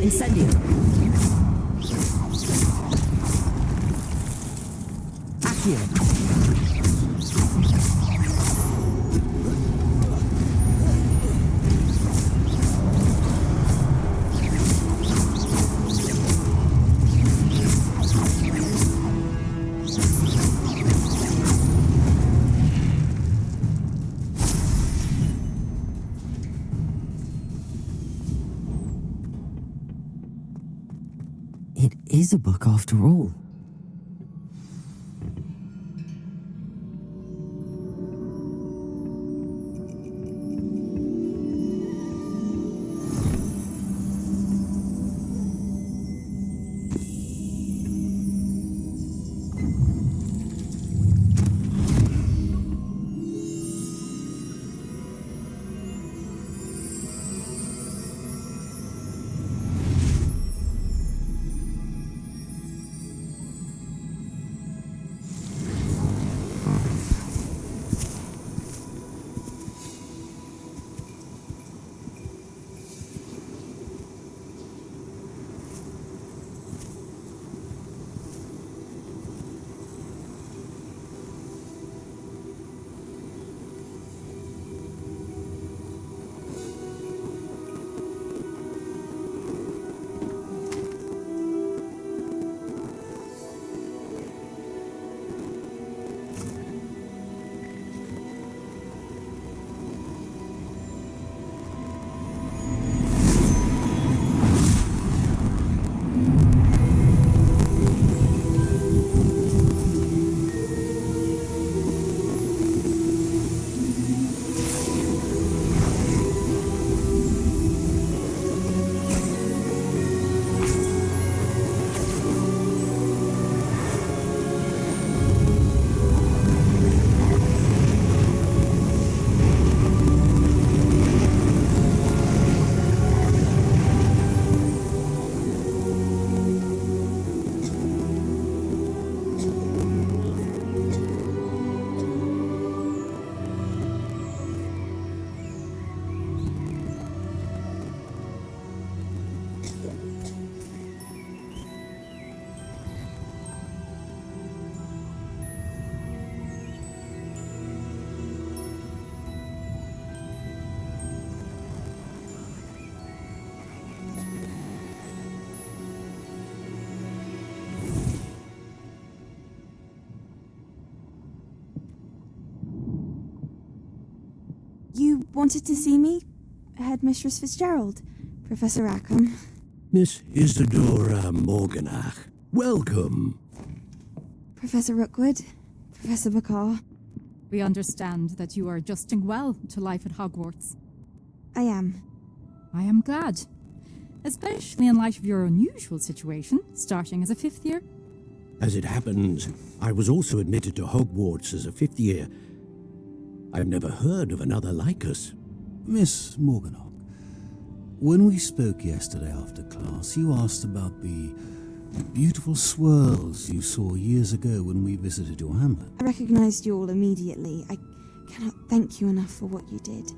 Incendio. Accio. It is a book after all. You wanted to see me? Headmistress Fitzgerald, Professor Rackham. Miss Isadora Morganach, welcome. Professor Rookwood, Professor Bakar. We understand that you are adjusting well to life at Hogwarts. I am. I am glad. Especially in light of your unusual situation, starting as a 5th year. As it happens, I was also admitted to Hogwarts as a 5th year. I've never heard of another like us. Miss Morganach, when we spoke yesterday after class, you asked about the beautiful swirls you saw years ago when we visited your hamlet. I recognized you all immediately. I cannot thank you enough for what you did.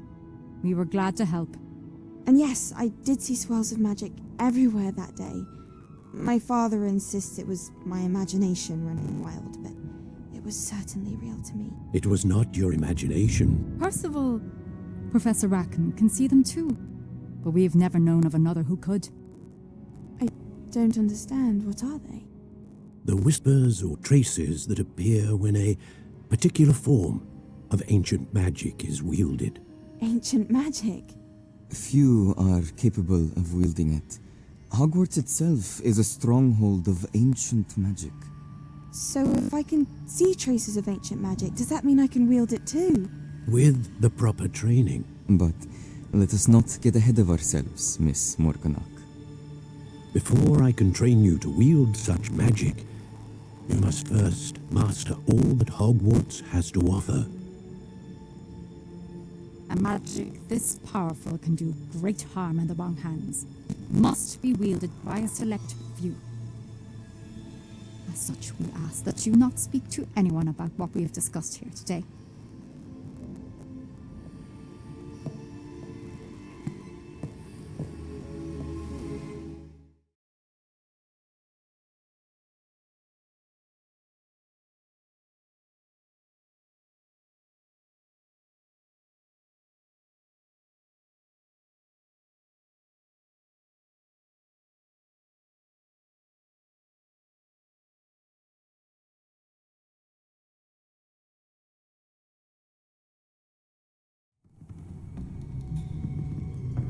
We were glad to help. And yes, I did see swirls of magic everywhere that day. My father insists it was my imagination running wild, but it was certainly real to me. It was not your imagination. Percival, Professor Rackham can see them too, but we've never known of another who could. I don't understand. What are they? The whispers or traces that appear when a particular form of ancient magic is wielded. Ancient magic? Few are capable of wielding it. Hogwarts itself is a stronghold of ancient magic. So if I can see traces of ancient magic, does that mean I can wield it too? With the proper training. But let us not get ahead of ourselves, Miss Morganach. Before I can train you to wield such magic, you must first master all that Hogwarts has to offer. A magic this powerful can do great harm in the wrong hands. Must be wielded by a select few. As such, we ask that you not speak to anyone about what we have discussed here today.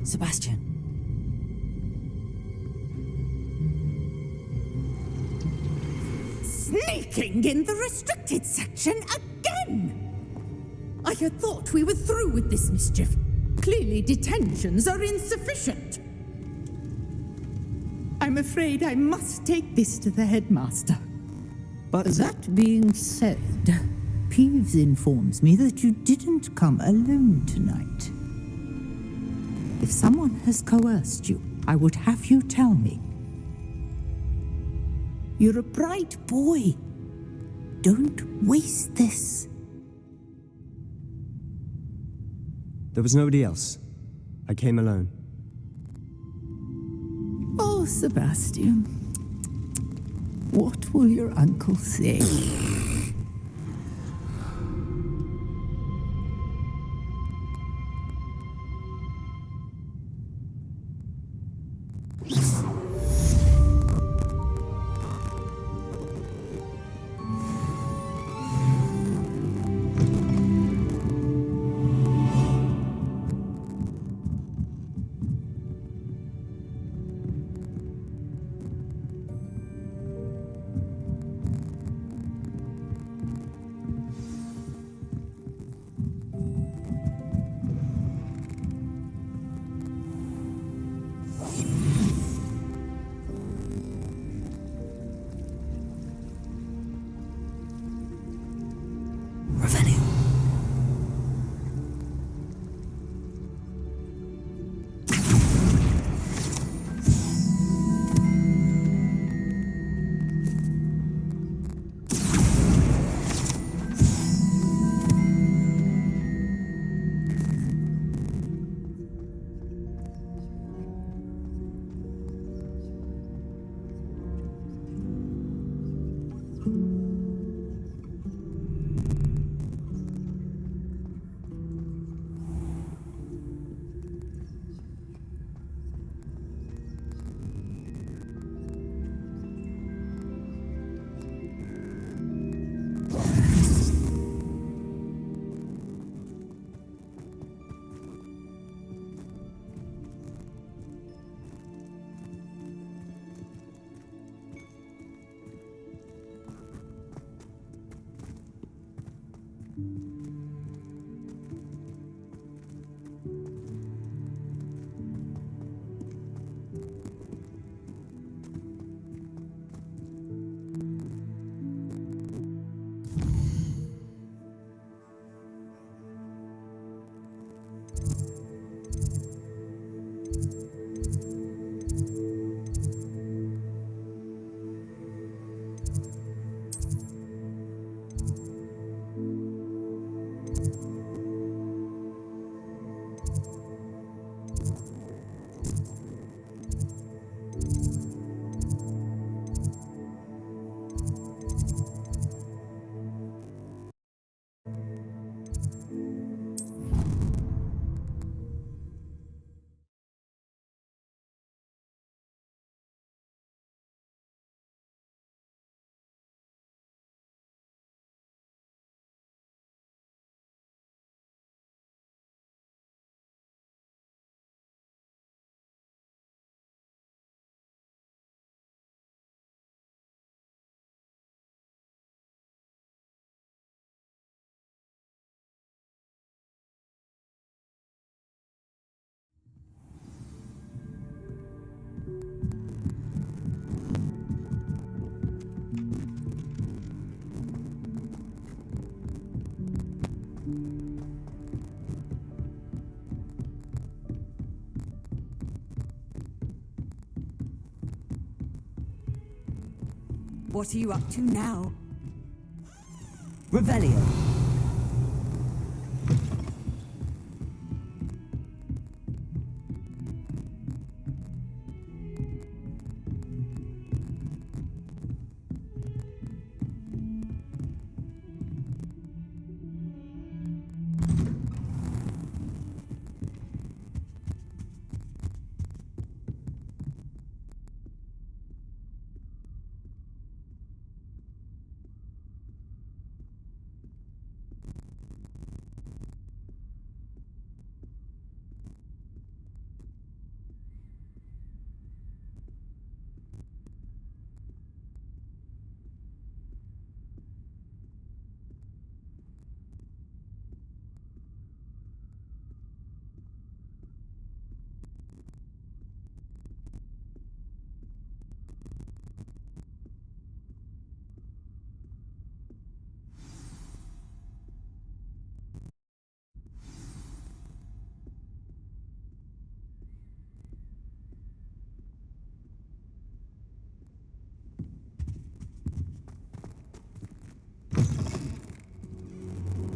Sebastian. Sneaking in the restricted section again! I had thought we were through with this mischief. Clearly detentions are insufficient. I'm afraid I must take this to the headmaster. But that being said, Peeves informs me that you didn't come alone tonight. If someone has coerced you, I would have you tell me. You're a bright boy. Don't waste this. There was nobody else. I came alone. Oh, Sebastian. What will your uncle say? What are you up to now? Revelio.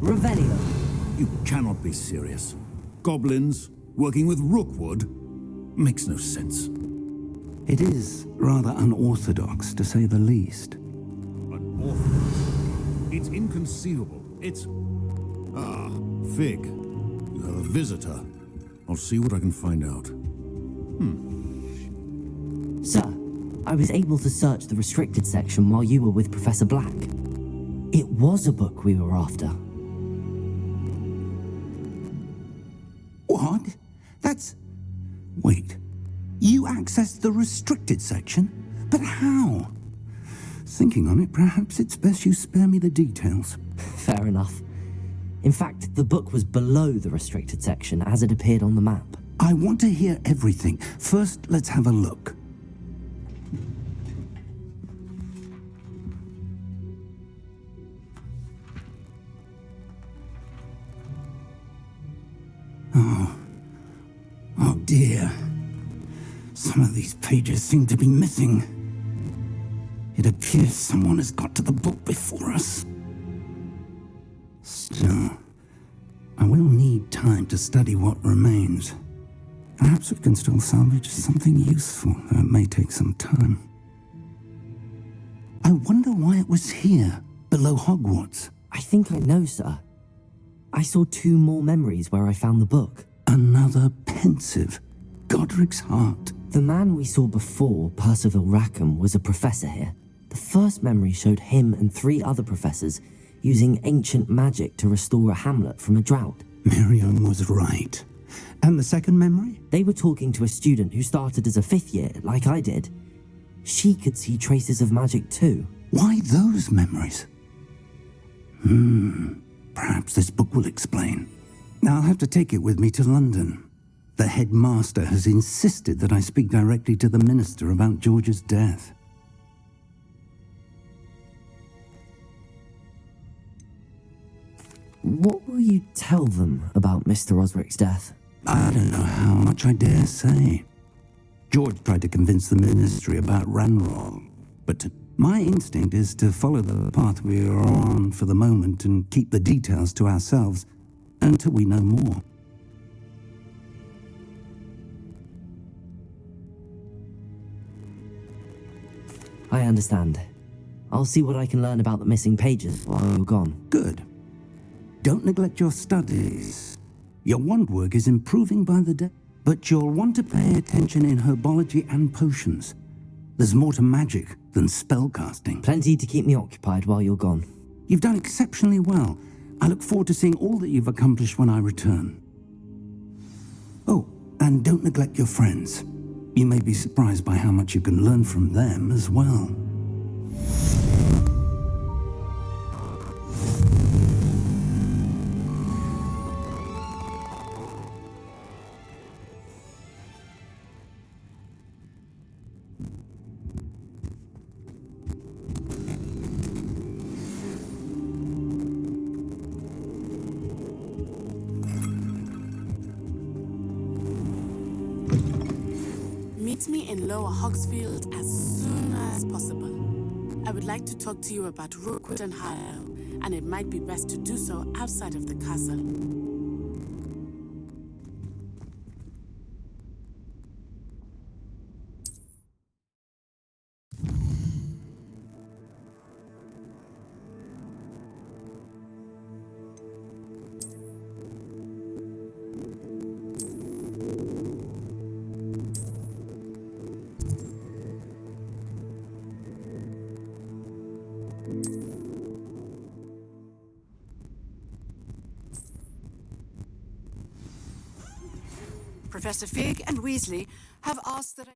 Revelio. You cannot be serious. Goblins working with Rookwood? Makes no sense. It is rather unorthodox, to say the least. Unorthodox? It's inconceivable. It's... Ah, Fig. You have a visitor. I'll see what I can find out. Sir, I was able to search the restricted section while you were with Professor Black. It was a book we were after. What? That's... Wait. You accessed the restricted section? But how? Thinking on it, perhaps it's best you spare me the details. Fair enough. In fact, the book was below the restricted section as it appeared on the map. I want to hear everything. First, let's have a look. Oh dear. Some of these pages seem to be missing. It appears someone has got to the book before us. Still, I will need time to study what remains. Perhaps we can still salvage something useful, though it may take some time. I wonder why it was here, below Hogwarts. I think I know, sir. I saw 2 more memories where I found the book. Another pensive. Godric's heart. The man we saw before, Percival Rackham, was a professor here. The first memory showed him and 3 other professors using ancient magic to restore a hamlet from a drought. Miriam was right. And the second memory? They were talking to a student who started as a 5th year, like I did. She could see traces of magic too. Why those memories? Perhaps this book will explain. I'll have to take it with me to London. The headmaster has insisted that I speak directly to the minister about George's death. What will you tell them about Mr. Osric's death? I don't know how much I dare say. George tried to convince the ministry about Ranrock, but my instinct is to follow the path we are on for the moment and keep the details to ourselves until we know more. I understand. I'll see what I can learn about the missing pages while you're gone. Good. Don't neglect your studies. Your wand work is improving by the day, but you'll want to pay attention in herbology and potions. There's more to magic than spellcasting. Plenty to keep me occupied while you're gone. You've done exceptionally well. I look forward to seeing all that you've accomplished when I return. Oh, and don't neglect your friends. You may be surprised by how much you can learn from them as well. Meet me in Lower Hogsfield as soon as possible. I would like to talk to you about Rookwood and Harrow, and it might be best to do so outside of the castle. Professor Fig and Weasley have asked that I...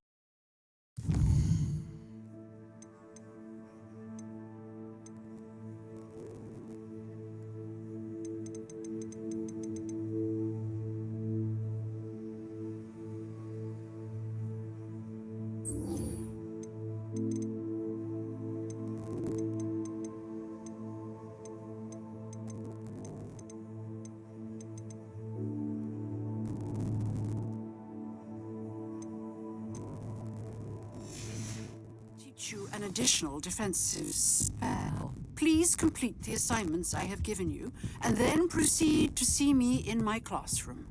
you an additional defensive spell. Please complete the assignments I have given you, and then proceed to see me in my classroom.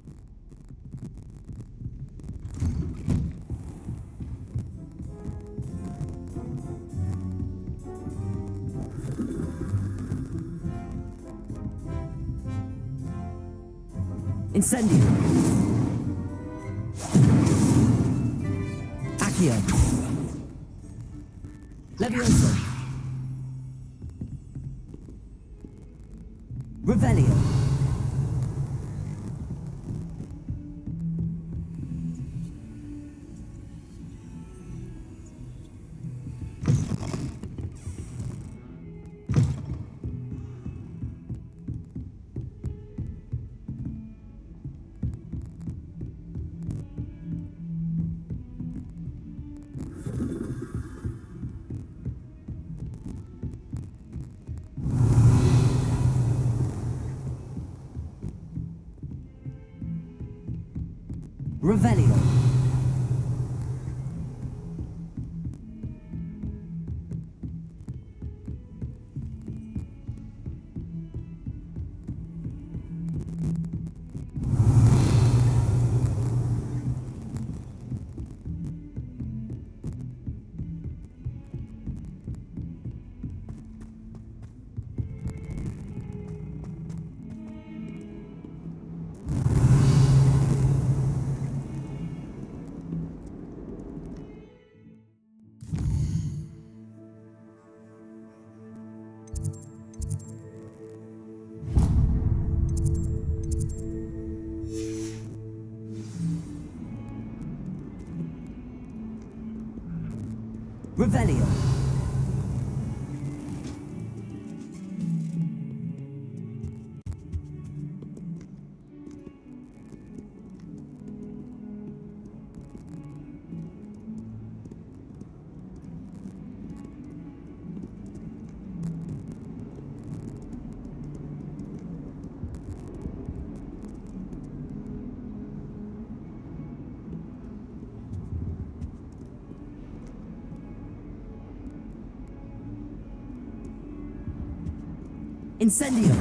Incendio. Accio. Levioso. Revelio. Revelio. Revelio. Incendio.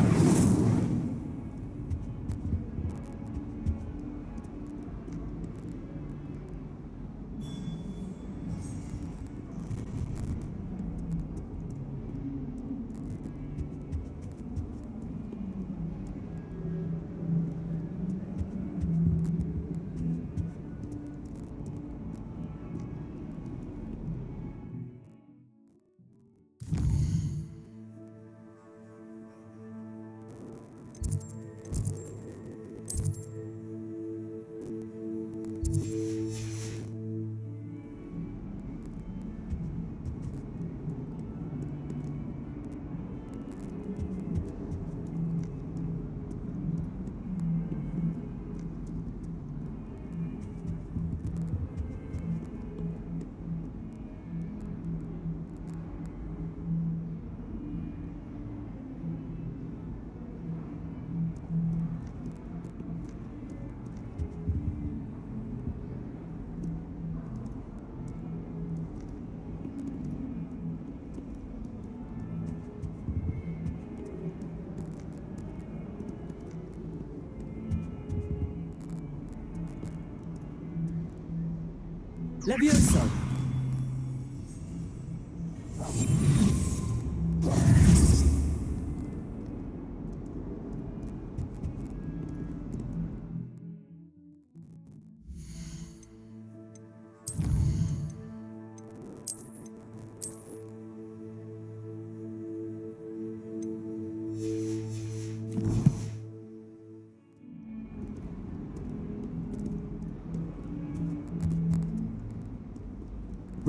Levioso!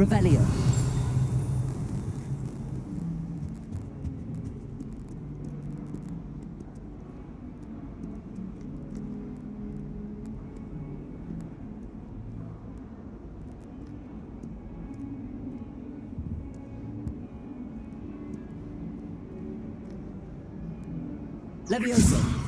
Revelio. Levioso.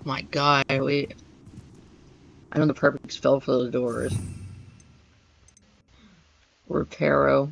My god, wait. I know the perfect spell for those doors. Reparo.